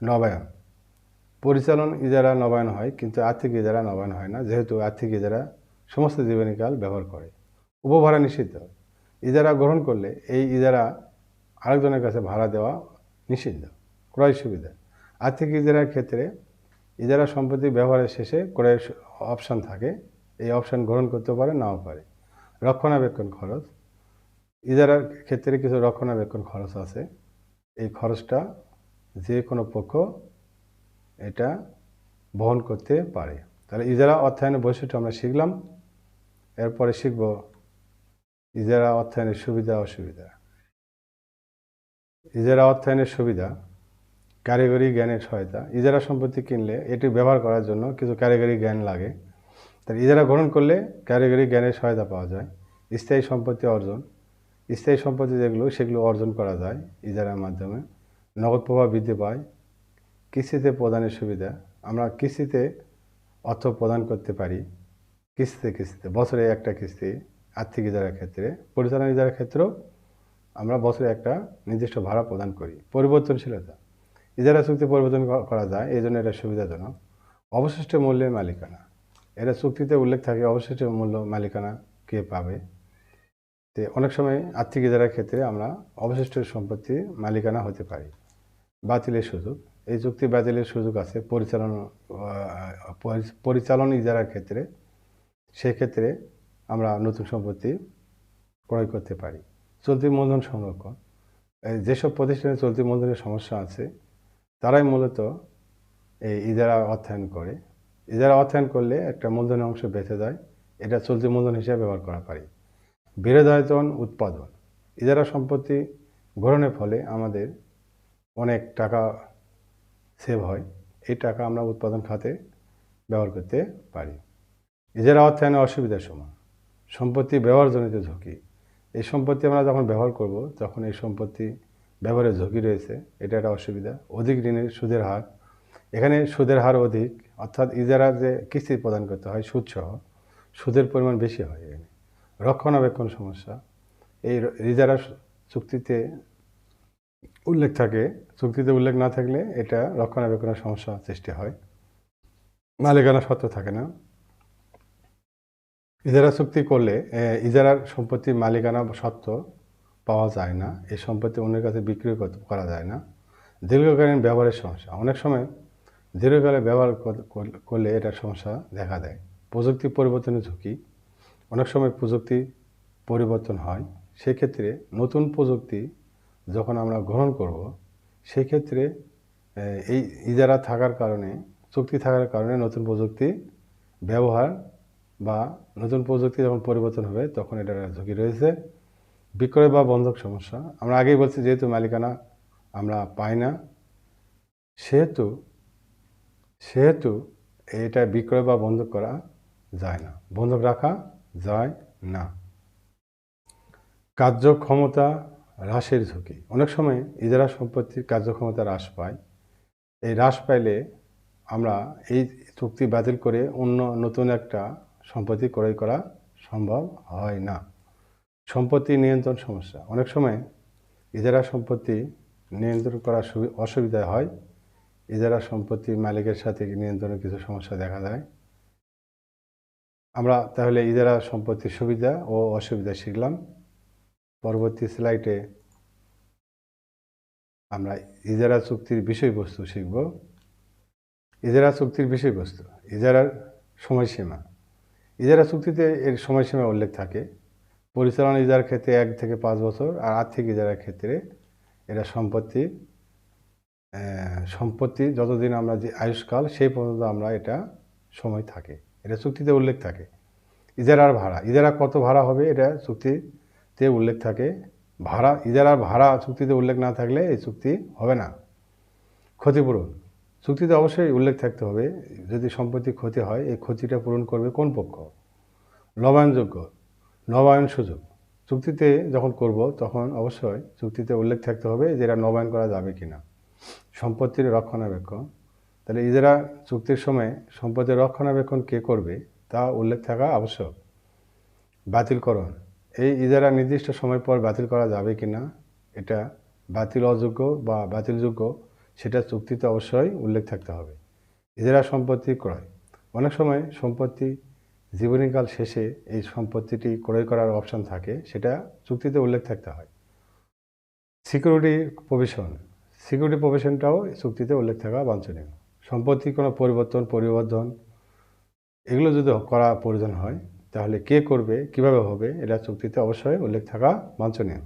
নবায়ন, পরিচালন ইজারা নবায়ন হয়, কিন্তু আর্থিক ইজারা নবায়ন হয় না, যেহেতু আর্থিক ইজারা সমস্ত জীবনীকাল ব্যবহার করে। উপভাড়া নিষিদ্ধ, ইজারা গ্রহণ করলে এই ইজারা আরেকজনের কাছে ভাড়া দেওয়া নিষিদ্ধ। ক্রয় সুবিধা, আর্থিক ইজারার ক্ষেত্রে ইজারা সম্পত্তি ব্যবহারের শেষে ক্রয়ের অপশান থাকে, এই অপশান গ্রহণ করতে পারে, নাও পারে। রক্ষণাবেক্ষণ খরচ, ইজারার ক্ষেত্রে কিছু রক্ষণাবেক্ষণ খরচ আছে, এই খরচটা যে কোনো পক্ষ এটা বহন করতে পারে। তাহলে ইজারা অর্থায়নের বৈশিষ্ট্য আমরা শিখলাম। এরপরে শিখব ইজারা অর্থায়নের সুবিধা অসুবিধা। ইজারা অর্থায়নের সুবিধা: কারিগরি জ্ঞানের সহায়তা। ইজারা সম্পত্তি কিনলে এটি ব্যবহার করার জন্য কিছু কারিগরি জ্ঞান লাগে। তাহলে ইজারা গ্রহণ করলে কারিগরি জ্ঞানের সহায়তা পাওয়া যায়। স্থায়ী সম্পত্তি অর্জন, স্থায়ী সম্পত্তি যেগুলো সেগুলো অর্জন করা যায় ইজারার মাধ্যমে। নগদ প্রবাহ বৃদ্ধি পায়। কিস্তিতে প্রদানের সুবিধা, আমরা কিস্তিতে অর্থ প্রদান করতে পারি। কিস্তিতে বছরে একটা কিস্তি আর্থিক ইজারার ক্ষেত্রে। পরিচালনা ইজারার ক্ষেত্রেও আমরা বছরে একটা নির্দিষ্ট ভাড়া প্রদান করি। পরিবর্তনশীলতা, ইজারা চুক্তি পরিবর্তন করা যায়, এই জন্য এটা সুবিধাজনক। অবশিষ্ট মূল্যের মালিকানা, এটা চুক্তিতে উল্লেখ থাকে অবশিষ্ট মূল্য মালিকানা কে পাবে। তো অনেক সময় আর্থিক ইজারার ক্ষেত্রে আমরা অবশিষ্ট সম্পত্তির মালিকানা হতে পারি। বাতিলের সুযোগ, এই চুক্তি বাতিলের সুযোগ আছে পরিচালন ইজারার ক্ষেত্রে। সেক্ষেত্রে আমরা নতুন সম্পত্তি ক্রয় করতে পারি। চলতি মূলধন সংরক্ষণ, যেসব প্রতিষ্ঠানে চলতি মূলধনের সমস্যা আছে তারাই মূলত এই ইজারা অর্থায়ন করে। ইজারা অর্থায়ন করলে একটা মূলধনের অংশ বেঁচে যায়, এটা চলতি মূলধন হিসেবে ব্যবহার করা পারি। বিরোধায়তন উৎপাদন, ইজারা সম্পত্তি গ্রহণের ফলে আমাদের অনেক টাকা সেভ হয়, এই টাকা আমরা উৎপাদন খাতে ব্যবহার করতে পারি। ইজারা অর্থায়নের অসুবিধার সময়, সম্পত্তি ব্যবহারজনিত ঝুঁকি, এই সম্পত্তি আমরা যখন ব্যবহার করব তখন এই সম্পত্তি ব্যবহারের ঝুঁকি রয়েছে, এটা একটা অসুবিধা। অধিক ঋণের সুদের হার, এখানে সুদের হার অধিক, অর্থাৎ ইজারা যে কিস্তি প্রদান করতে হয় সুদসহ, সুদের পরিমাণ বেশি হয় এখানে। রক্ষণাবেক্ষণ সমস্যা, এই ইজারা চুক্তিতে উল্লেখ থাকে, চুক্তিতে উল্লেখ না থাকলে এটা রক্ষণাবেক্ষণের সমস্যা সৃষ্টি হয়। মালিকানা সত্ত্ব থাকে না। ইজারা চুক্তি করলে ইজারার সম্পত্তির মালিকানা সত্ত্ব পাওয়া যায় না। এই সম্পত্তি অন্যের কাছে বিক্রি করা যায় না। দীর্ঘকালীন ব্যবহারের সমস্যা। অনেক সময় দীর্ঘকালে ব্যবহার করলে এটার সমস্যা দেখা দেয়। প্রযুক্তি পরিবর্তনের ঝুঁকি। অনেক সময় প্রযুক্তি পরিবর্তন হয়। সেক্ষেত্রে নতুন প্রযুক্তি যখন আমরা গ্রহণ করব, সেক্ষেত্রে এই ইজারা থাকার কারণে, চুক্তি থাকার কারণে নতুন প্রযুক্তি ব্যবহার বা নতুন প্রযুক্তি যখন পরিবর্তন হবে তখন এটার ঝুঁকি রয়েছে। বিক্রয় বা বন্ধক সমস্যা। আমরা আগেই বলছি যেহেতু মালিকানা আমরা পাই না, সেহেতু এটা বিক্রয় বা বন্ধক করা যায় না, বন্ধক রাখা যায় না। কার্যক্ষমতা হ্রাসের ঝুঁকি। অনেক সময় ইজারা সম্পত্তির কার্যক্ষমতা হ্রাস পায়। এই হ্রাস পাইলে আমরা এই চুক্তি বাতিল করে অন্য নতুন একটা সম্পত্তি ক্রয় করা সম্ভব হয় না। সম্পত্তি নিয়ন্ত্রণ সমস্যা। অনেক সময় ইজারা সম্পত্তি নিয়ন্ত্রণ করা অসুবিধা হয়। ইজারা সম্পত্তির মালিকের সাথে নিয়ন্ত্রণের কিছু সমস্যা দেখা যায়। আমরা তাহলে ইজারা সম্পত্তির সুবিধা ও অসুবিধা শিখলাম। পরবর্তী স্লাইডে আমরা ইজারা চুক্তির বিষয়বস্তু শিখব। ইজারা চুক্তির বিষয়বস্তু। ইজারার সময়সীমা। ইজারা চুক্তিতে এর সময়সীমা উল্লেখ থাকে। পরিচালনা ইজারার ক্ষেত্রে 1 থেকে 5 বছর, আর আর্থিক ইজারার ক্ষেত্রে এটা সম্পত্তি যতদিন আমরা যে আয়ুষ্কাল সেই পর্যন্ত আমরা এটা সময় থাকে, এটা চুক্তিতে উল্লেখ থাকে। ইজারার ভাড়া। ইজারা কত ভাড়া হবে এটা চুক্তিতে উল্লেখ থাকে। ইজারার ভাড়া চুক্তিতে উল্লেখ না থাকলে এই চুক্তি হবে না। ক্ষতিপূরণ। চুক্তিতে অবশ্যই উল্লেখ থাকতে হবে, যদি সম্পত্তি ক্ষতি হয় এই ক্ষতিটা পূরণ করবে কোন পক্ষ। নবায়ন সুযোগ। চুক্তিতে যখন করব তখন অবশ্যই চুক্তিতে উল্লেখ থাকতে হবে যে এটা নবায়ন করা যাবে কিনা। সম্পত্তির রক্ষণাবেক্ষণ। তাহলে ইজারা চুক্তির সময় সম্পত্তির রক্ষণাবেক্ষণ কে করবে তা উল্লেখ থাকা আবশ্যক। বাতিলকরণ। এই ইজারা নির্দিষ্ট সময় পর বাতিল করা যাবে কিনা, এটা বাতিল অযোগ্য বা বাতিলযোগ্য সেটা চুক্তিতে অবশ্যই উল্লেখ থাকতে হবে। ইজারা সম্পত্তি ক্রয়। অনেক সময় সম্পত্তি জীবনীকাল শেষে এই সম্পত্তিটি ক্রয় করার অপশন থাকে, সেটা চুক্তিতে উল্লেখ থাকতে হয়। সিকিউরিটি প্রভিশনটাও চুক্তিতে উল্লেখ থাকা বাঞ্ছনীয়। সম্পত্তির কোনো পরিবর্তন এগুলো যদি করা প্রয়োজন হয় তাহলে কে করবে, কিভাবে হবে, এটা চুক্তিতে অবশ্যই উল্লেখ থাকা বাঞ্ছনীয়।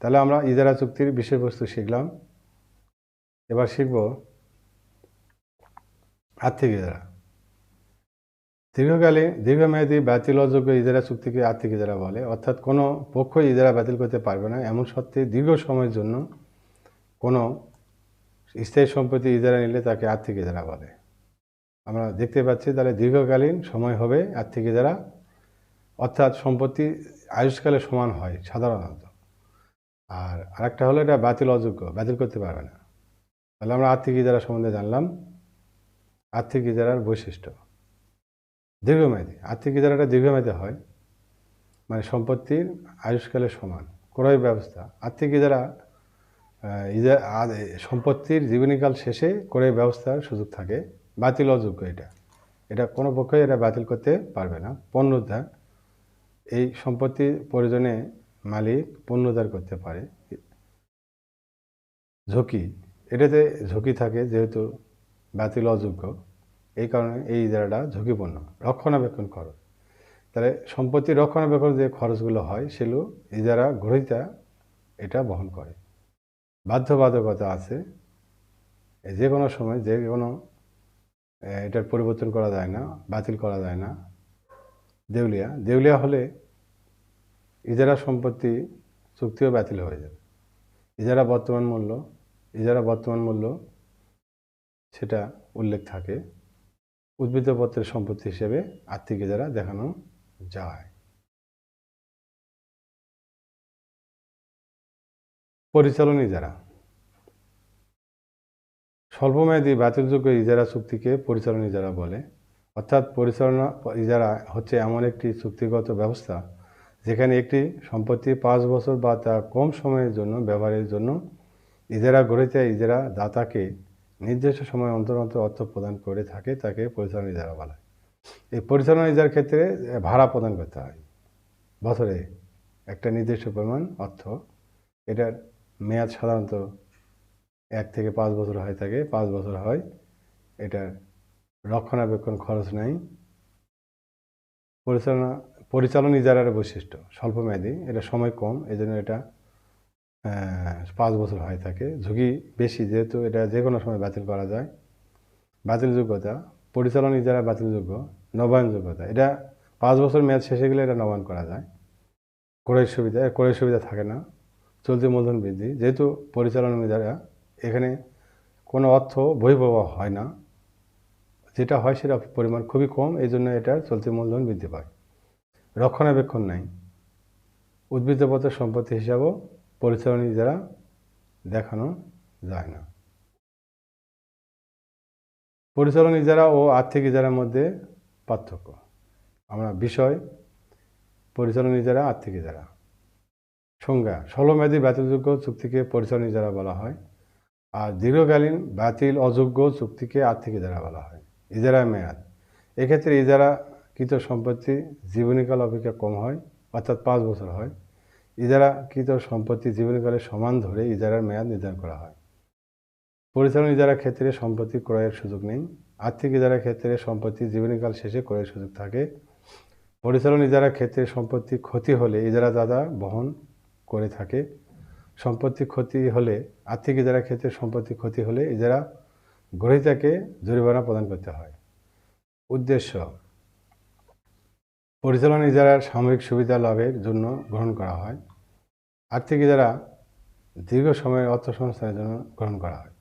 তাহলে আমরা ইজারা চুক্তির বিষয়বস্তু শিখলাম। এবার শিখব আর্থিক ইজারা। দীর্ঘমেয়াদী বাতিল অযোগ্য ইজারা চুক্তিকে আর্থিক ইজারা বলে। অর্থাৎ কোনো পক্ষই ইজারা বাতিল করতে পারবে না, এমন সত্ত্বে দীর্ঘ সময়ের জন্য কোনো স্থায়ী সম্পত্তি ইজারা নিলে তাকে আর্থিক ইজারা বলে। আমরা দেখতে পাচ্ছি তাহলে দীর্ঘকালীন সময় হবে আর্থিক ইজারা, অর্থাৎ সম্পত্তি আয়ুষ্কালে সমান হয় সাধারণত। আর আরেকটা হলো এটা বাতিল অযোগ্য, বাতিল করতে পারবে না। তাহলে আমরা আর্থিক ইজারা সম্বন্ধে জানলাম। আর্থিক ইজারার বৈশিষ্ট্য। দীর্ঘমেয়াদী। আর্থিক ইজারাটা দীর্ঘমেয়াদী হয়, মানে সম্পত্তির আয়ুষ্কালের সমান। ক্রয় ব্যবস্থা। আর্থিক ইজারা সম্পত্তির জীবনীকাল শেষে ক্রয় ব্যবস্থার সুযোগ থাকে। বাতিল অযোগ্য। এটা কোনো পক্ষই এটা বাতিল করতে পারবে না। পুনরুদ্ধার। এই সম্পত্তির প্রয়োজনে মালিক পুনরুদ্ধার করতে পারে। ঝুঁকি। এটাতে ঝুঁকি থাকে যেহেতু বাতিল অযোগ্য, এই কারণে এই ইজারাটা ঝুঁকিপূর্ণ। রক্ষণাবেক্ষণ খরচ। তাহলে সম্পত্তির রক্ষণাবেক্ষণ যে খরচগুলো হয় সেগুলো ইজারা গ্রহীতা এটা বহন করে। বাধ্যবাধকতা আছে, যে কোনো সময় যে কোনো এটার পরিবর্তন করা যায় না, বাতিল করা যায় না। দেউলিয়া হলে ইজারা সম্পত্তি চুক্তিও বাতিল হয়ে যাবে। ইজারা বর্তমান মূল্য সেটা উল্লেখ থাকে। উদ্বৃত্তপত্রের সম্পত্তি হিসেবে আর্থিক ইজারা দেখানো যায়। পরিচালন ইজারা। স্বল্পমেয়াদী বাতিলযোগ্য ইজারা চুক্তিকে পরিচালন ইজারা বলে। অর্থাৎ পরিচালনা ইজারা হচ্ছে এমন একটি চুক্তিগত ব্যবস্থা যেখানে একটি সম্পত্তি 5 বছর বা তার কম সময়ের জন্য ব্যবহারের জন্য ইজারা গ্রহীতা ইজারা দাতাকে নির্দিষ্ট সময় অন্তর অন্তর অর্থ প্রদান করে থাকে তাকে পরিচালনা ইজারা বলা হয়। এই পরিচালনা ইজারার ক্ষেত্রে ভাড়া প্রদান করতে হয় বছরে একটা নির্দিষ্ট পরিমাণ অর্থ। এটার মেয়াদ সাধারণত 1 থেকে 5 বছর হয়ে থাকে, 5 বছর হয়। এটার রক্ষণাবেক্ষণ খরচ নেই। পরিচালনা ইজারার বৈশিষ্ট্য স্বল্পমেয়াদী, এটা সময় কম, এই জন্য এটা 5 বছর হয়ে থাকে। ঝুঁকি বেশি যেহেতু এটা যে কোনো সময় বাতিল করা যায়। বাতিলযোগ্যতা, পরিচালনা ইজারা বাতিলযোগ্য। নবায়নযোগ্যতা, এটা 5 বছর মেয়াদ শেষে গেলে এটা নবায়ন করা যায়। ক্রয়ের সুবিধা থাকে না। চলতি মূলধন বৃদ্ধি, যেহেতু পরিচালনা ইজারা এখানে কোনো অর্থ বহিঃপ্রবাহ হয় না, যেটা হয় সেটা পরিমাণ খুবই কম, এই জন্য এটার চলতি মূলধন বৃদ্ধি পায়। রক্ষণাবেক্ষণ নাই। উদ্ভিদগত সম্পত্তি হিসাবেও পরিচালনা ইজারা দেখানো যায় না। পরিচালনা ইজারা ও আর্থিক ইজারার মধ্যে পার্থক্য। আমরা বিষয় পরিচালনা ইজারা, আর্থিক ইজারা। সংজ্ঞা: স্বল্পমেয়াদী বাতিলযোগ্য চুক্তিকে পরিচালনা ইজারা বলা হয়, আর দীর্ঘকালীন বাতিল অযোগ্য চুক্তিকে আর্থিক ইজারা বলা হয়। ইজারার মেয়াদ: এক্ষেত্রে ইজারাকৃত সম্পত্তি জীবনীকাল অপেক্ষা কম হয়, অর্থাৎ 5 বছর হয়। ইজারাকৃত সম্পত্তি জীবনীকালের সমান ধরে ইজারার মেয়াদ নির্ধারণ করা হয়। পরিচালনা ইজারার ক্ষেত্রে সম্পত্তি ক্রয়ের সুযোগ নেই। আর্থিক ইজারার ক্ষেত্রে সম্পত্তি জীবনীকাল শেষে ক্রয়ের সুযোগ থাকে। পরিচালনা ইজারার ক্ষেত্রে সম্পত্তি ক্ষতি হলে ইজারাদাতা বহন করে থাকে। সম্পত্তি ক্ষতি হলে আর্থিক ইজারার ক্ষেত্রে সম্পত্তি ক্ষতি হলে ইজারা গ্রহীতাকে জরিমানা প্রদান করতে হয়। উদ্দেশ্য: পরিচালনা ইজারার সাময়িক সুবিধা লাভের জন্য গ্রহণ করা হয়। আর্থিক ইজারা দীর্ঘ সময়ের অর্থ সংস্থানের জন্য গ্রহণ করা হয়।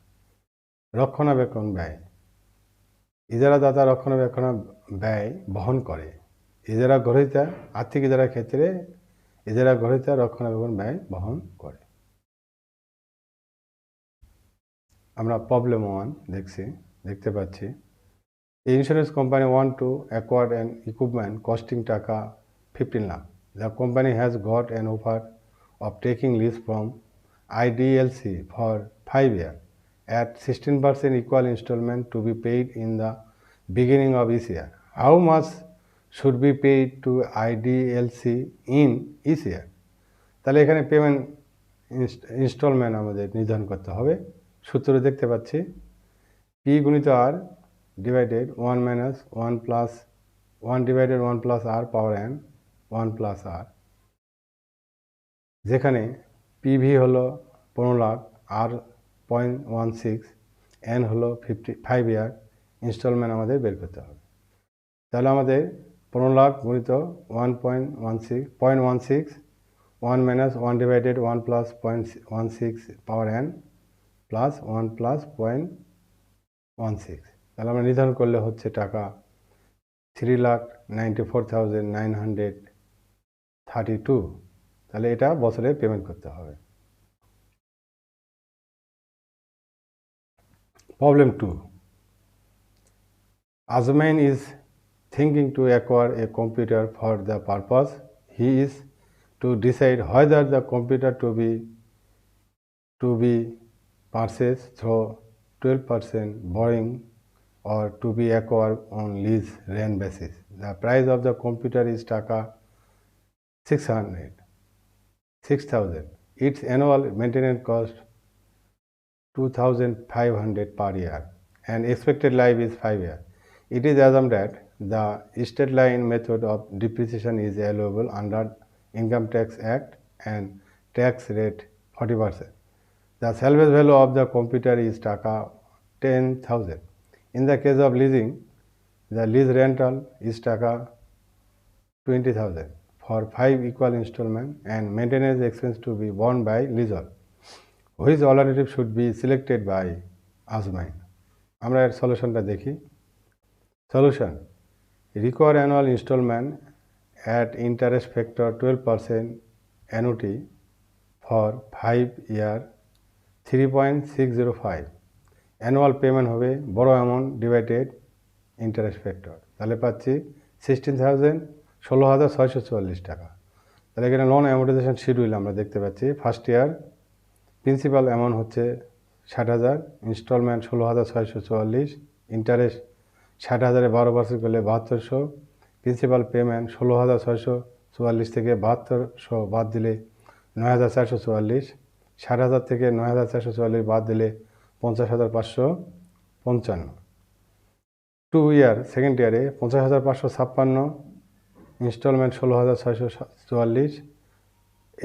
রক্ষণাবেক্ষণ ব্যয়: ইজারাদাতা রক্ষণাবেক্ষণ ব্যয় বহন করে। ইজারা গ্রহীতা আর্থিক ইজারার ক্ষেত্রে ইজারা গ্রহীতা রক্ষণাবেক্ষণ ব্যয় বহন করে। আমরা প্রবলেম 1 দেখতে পাচ্ছি। Insurance company want to acquire an equipment costing টাকা 15 lakh. The company has got an offer of taking lease from IDLC for 5 years at 16% equal installment to be paid in the beginning of each year. How much should be paid to IDLC in each year? তাহলে এখানে payment instalment আমাদের নির্ধারণ করতে হবে। সূত্র দেখতে পাচ্ছি, P গুণিত R divided 1 minus 1 plus 1 divided 1 plus R power n 1 plus R, যেখানে PV হলো 15 লাখ, R 0.16, N হলো 5 ইয়ার, ইনস্টলমেন্ট আমাদের বের করতে হবে। তাহলে আমাদের 15 লাখ গুণিত 0.16 1 minus 1 divided 1 plus 0.16 power n plus 1 plus 0.16, তাহলে আমরা নির্ধারণ করলে হচ্ছে টাকা 3,94,932। তাহলে এটা বছরে পেমেন্ট করতে হবে। Problem 2, Azmain is thinking to acquire a computer for the purpose. He is to decide whether the computer to be purchased through 12% borrowing or to be acquired on lease rent basis. The price of the computer is taka 6,000. Its annual maintenance cost 2,500 per year and expected life is 5 years. It is assumed that the straight line method of depreciation is allowable under Income Tax Act and tax rate 40%. The salvage value of the computer is taka 10,000. In the case of leasing, the lease rental is taka 20,000 for 5 equal installments and maintenance expense to be borne by leaseor. Which alternative should be selected by Azmain? আমরা এর সলিউশনটা দেখি। Solution: require annual installment at interest factor 12% annuity for 5 year 3.605. Annual payment হবে বড় amount divided interest factor, তাহলে পাচ্ছি 16,644 টাকা। তাহলে এখানে লোন অ্যামোর্টাইজেশন শিডিউল আমরা দেখতে পাচ্ছি। ফার্স্ট ইয়ার প্রিন্সিপাল অ্যামাউন্ট হচ্ছে 60,000, ইনস্টলমেন্ট 16,644, ইন্টারেস্ট 60,000-এ 12% করলে 7200, প্রিন্সিপাল পেমেন্ট 16,644 থেকে 7200 বাদ দিলে 9,444, 60,000 থেকে 9,444 বাদ দিলে 50,555, 2 ইয়ার সেকেন্ড ইয়ারে 50,556, ইনস্টলমেন্ট 16,644,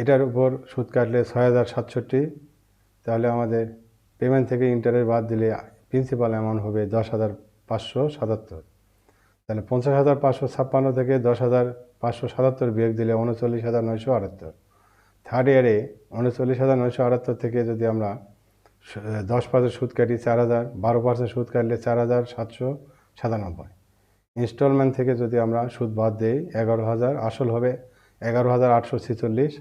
এটার উপর সুদ কাটলে 6,067, তাহলে আমাদের পেমেন্ট থেকে ইন্টারেস্ট বাদ দিলে প্রিন্সিপাল অ্যামাউন্ট হবে 10,577। তাহলে 50,556 থেকে 10,577 বিয়োগ দিলে 39,978। থার্ড ইয়ারে 39,978 থেকে যদি আমরা 10% সুদ কাটি 4,000, 12% সুদ কাটলে 4,797। ইনস্টলমেন্ট থেকে যদি আমরা সুদ বাদ দিই 11,000, আসল হবে 11,846,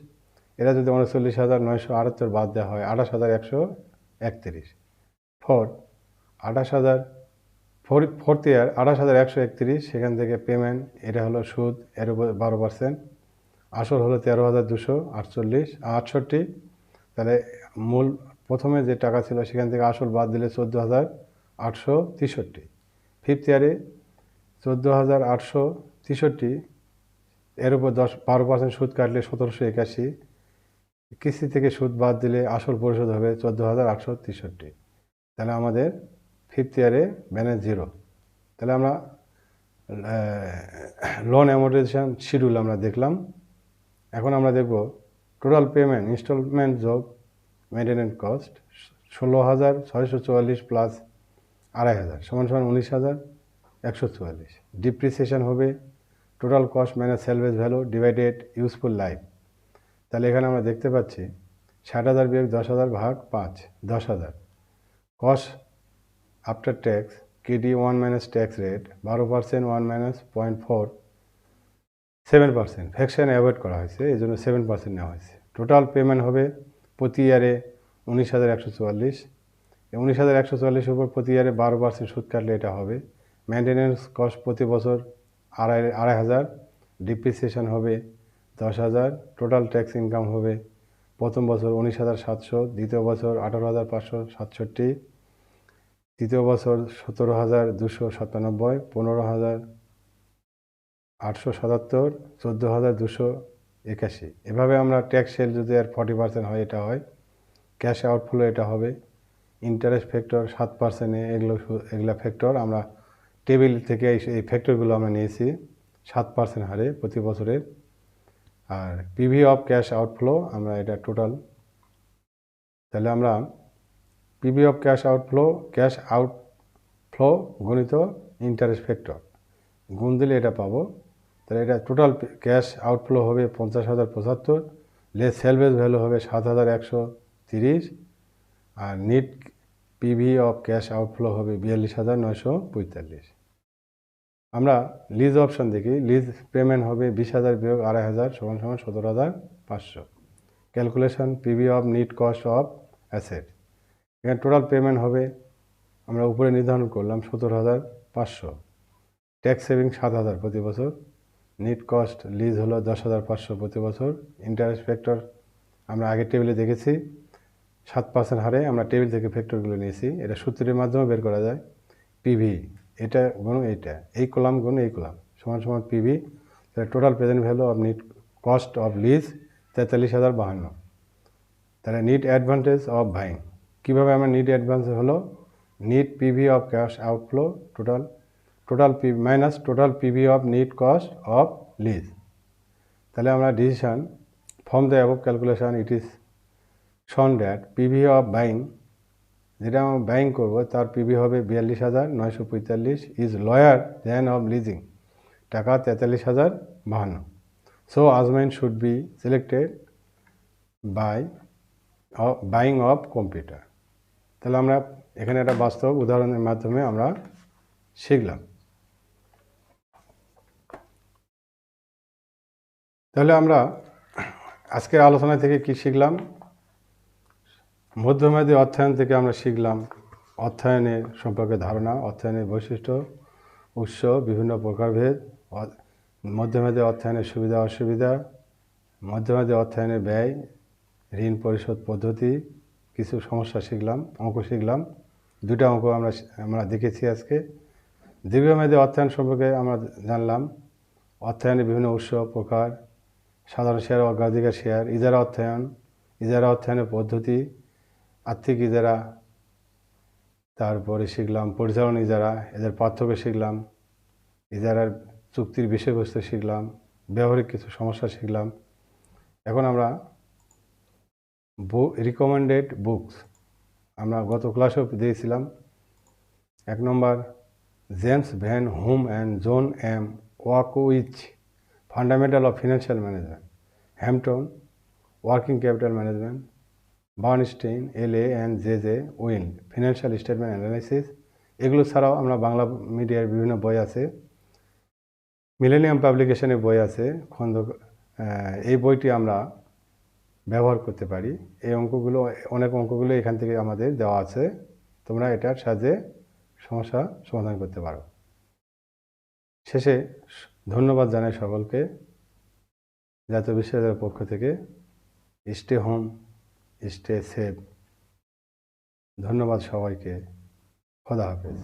এরা যদি 39,978 বাদ দেওয়া হয় 28,131। ফোর্থ ইয়ার 28,131, সেখান থেকে পেমেন্ট, এটা হলো সুদ, এর উপর 12%, আসল হলো 13,268। তাহলে মূল প্রথমে যে টাকা ছিল সেখান থেকে আসল বাদ দিলে 14,863। ফিফথ ইয়ারে 14,863, এর উপর 12% সুদ কাটলে 1,781, কিস্তি থেকে সুদ বাদ দিলে আসল পরিশোধ হবে 14,863। তাহলে আমাদের ফিফথ ইয়ারে ব্যালেন্স জিরো। তাহলে আমরা লোন অ্যামোর্টাইজেশন শিডিউল আমরা দেখলাম। এখন আমরা দেখব টোটাল পেমেন্ট, ইনস্টলমেন্ট যোগ মেনটেন্যান্স কস্ট 16,644 প্লাস 2,500 সমান 19,144। ডিপ্রিসিয়েশন হবে total cost minus সেলভেজ value divided useful life. তাহলে এখানে আমরা দেখতে পাচ্ছি 60,000 বিয়োগ 10,000 ভাগ 5, 10,000। Cost after tax KD 1 minus tax rate 12%, 1 minus 0.4, 7%। Fraction avoid করা হয়েছে, এই জন্য 7% নেওয়া হয়েছে। টোটাল পেমেন্ট হবে প্রতি ইয়ারে 19,144। 19,144 উপর প্রতি ইয়ারে 12% সুদ কাটলে এটা হবে। মেনটেন্যান্স কস্ট প্রতি বছর 2,500, ডিপ্রিসিয়েশন হবে 10,000, টোটাল ট্যাক্স ইনকাম হবে প্রথম বছর 19,700, দ্বিতীয় বছর 18,567, তৃতীয় বছর 17,297, 15,877, 14,281। এভাবে আমরা ট্যাক্স সেল যদি আর 40% হয় এটা হয়। ক্যাশ আউটফ্লো এটা হবে। ইন্টারেস্ট ফ্যাক্টর 7%, এগুলো ফ্যাক্টর আমরা টেবিল থেকে এই ফ্যাক্টরগুলো আমরা নিয়েছি 7% হারে প্রতি বছরের। আর পিভি অফ ক্যাশ আউটফ্লো আমরা এটা টোটাল। তাহলে আমরা পিভি অফ ক্যাশ আউটফ্লো গণিত ইন্টারেস্ট ফ্যাক্টর গুণ দিলে এটা পাবো। তাহলে এটা টোটাল ক্যাশ আউটফ্লো হবে 50,075, লেস সেলভেজ ভ্যালু হবে 7,130, আর net PV of cash outflow হবে 42,945। আমরা লিজ অপশন দেখি। লিজ পেমেন্ট হবে 20,000 বিয়োগ 2,500 সমান 17,500। Calculation PV of net cost of asset, এখানে টোটাল পেমেন্ট হবে আমরা উপরে নির্ধারণ করলাম 17,500। ট্যাক্স সেভিং 7,000 প্রতি বছর। নিট কস্ট লিজ হলো 10,500 প্রতি বছর। ইন্টারেস্ট ফ্যাক্টর আমরা আগের টেবিলে দেখেছি 7% হারে আমরা টেবিল থেকে ফ্যাক্টরগুলো নিয়েছি। এটা সূত্রের মাধ্যমে বের করা যায়। পিভি এটা গুণ এইটা, এই কলাম গুণ এই কলাম সমান সমান পিভি। তাহলে total present value of net cost of lease 43,052। তাহলে নিট অ্যাডভান্টেজ অফ বাইং, কীভাবে আমরা নিট অ্যাডভান্স হলো net PV of cash outflow total PV minus total PV of net cost of lease. তাহলে আমরা decision from the above calculation it is shown that PV of buying, যেটা আমরা buying করবো তার PV হবে 42,945 is lower than of leasing, টাকা 43,052। So Azmain should be selected by buying of computer. তাহলে আমরা এখানে একটা বাস্তব উদাহরণের মাধ্যমে আমরা শিখলাম। তাহলে আমরা আজকের আলোচনা থেকে কি শিখলাম? মধ্যমেয়াদী অর্থায়ন থেকে আমরা শিখলাম অর্থায়নের সম্পর্কে ধারণা, অর্থায়নের বৈশিষ্ট্য, উৎস, বিভিন্ন প্রকারভেদ, মধ্যমেয়াদী অর্থায়নের সুবিধা অসুবিধা, মধ্যমেয়াদী অর্থায়নের ব্যয়, ঋণ পরিশোধ পদ্ধতি, কিছু সমস্যা শিখলাম, অঙ্ক শিখলাম। 2টা অঙ্ক আমরা দেখেছি আজকে। দীর্ঘমেয়াদী অর্থায়ন সম্পর্কে আমরা জানলাম। অর্থায়নের বিভিন্ন উৎস, প্রকার, সাধারণ শেয়ার, অগ্রাধিকার শেয়ার, ইজারা অর্থায়নের পদ্ধতি, আর্থিক ইজারা, তারপরে শিখলাম পরিচালন ইজারা, এদের পার্থক্য শিখলাম, ইজারার চুক্তির বিষয়বস্তু শিখলাম, ব্যবহারিক কিছু সমস্যা শিখলাম। এখন আমরা রিকমেন্ডেড বুকস আমরা গত ক্লাসেও দিয়েছিলাম। 1 নম্বর James Van Horne and John M Wachowicz, fundamental of financial management, Hampton, working capital management, Bernstein, LA and JJ উইন, ফিনান্সিয়াল স্টেটমেন্ট অ্যানালাইসিস। এগুলো ছাড়াও আমরা বাংলা মিডিয়ার বিভিন্ন বই আছে, মিলেনিয়াম পাবলিকেশনের বই আছে, এই বইটি আমরা ব্যবহার করতে পারি। অনেক অঙ্কগুলো এখান থেকে আমাদের দেওয়া আছে, তোমরা এটার সাহায্যে সমস্যা সমাধান করতে পারো। শেষে ধন্যবাদ জানাই সকলকে। জাতীয় বিশ্ববিদ্যালয়ের পক্ষ থেকে স্টে হোম, স্টে সেফ। ধন্যবাদ সবাইকে। খোদা হাফেজ।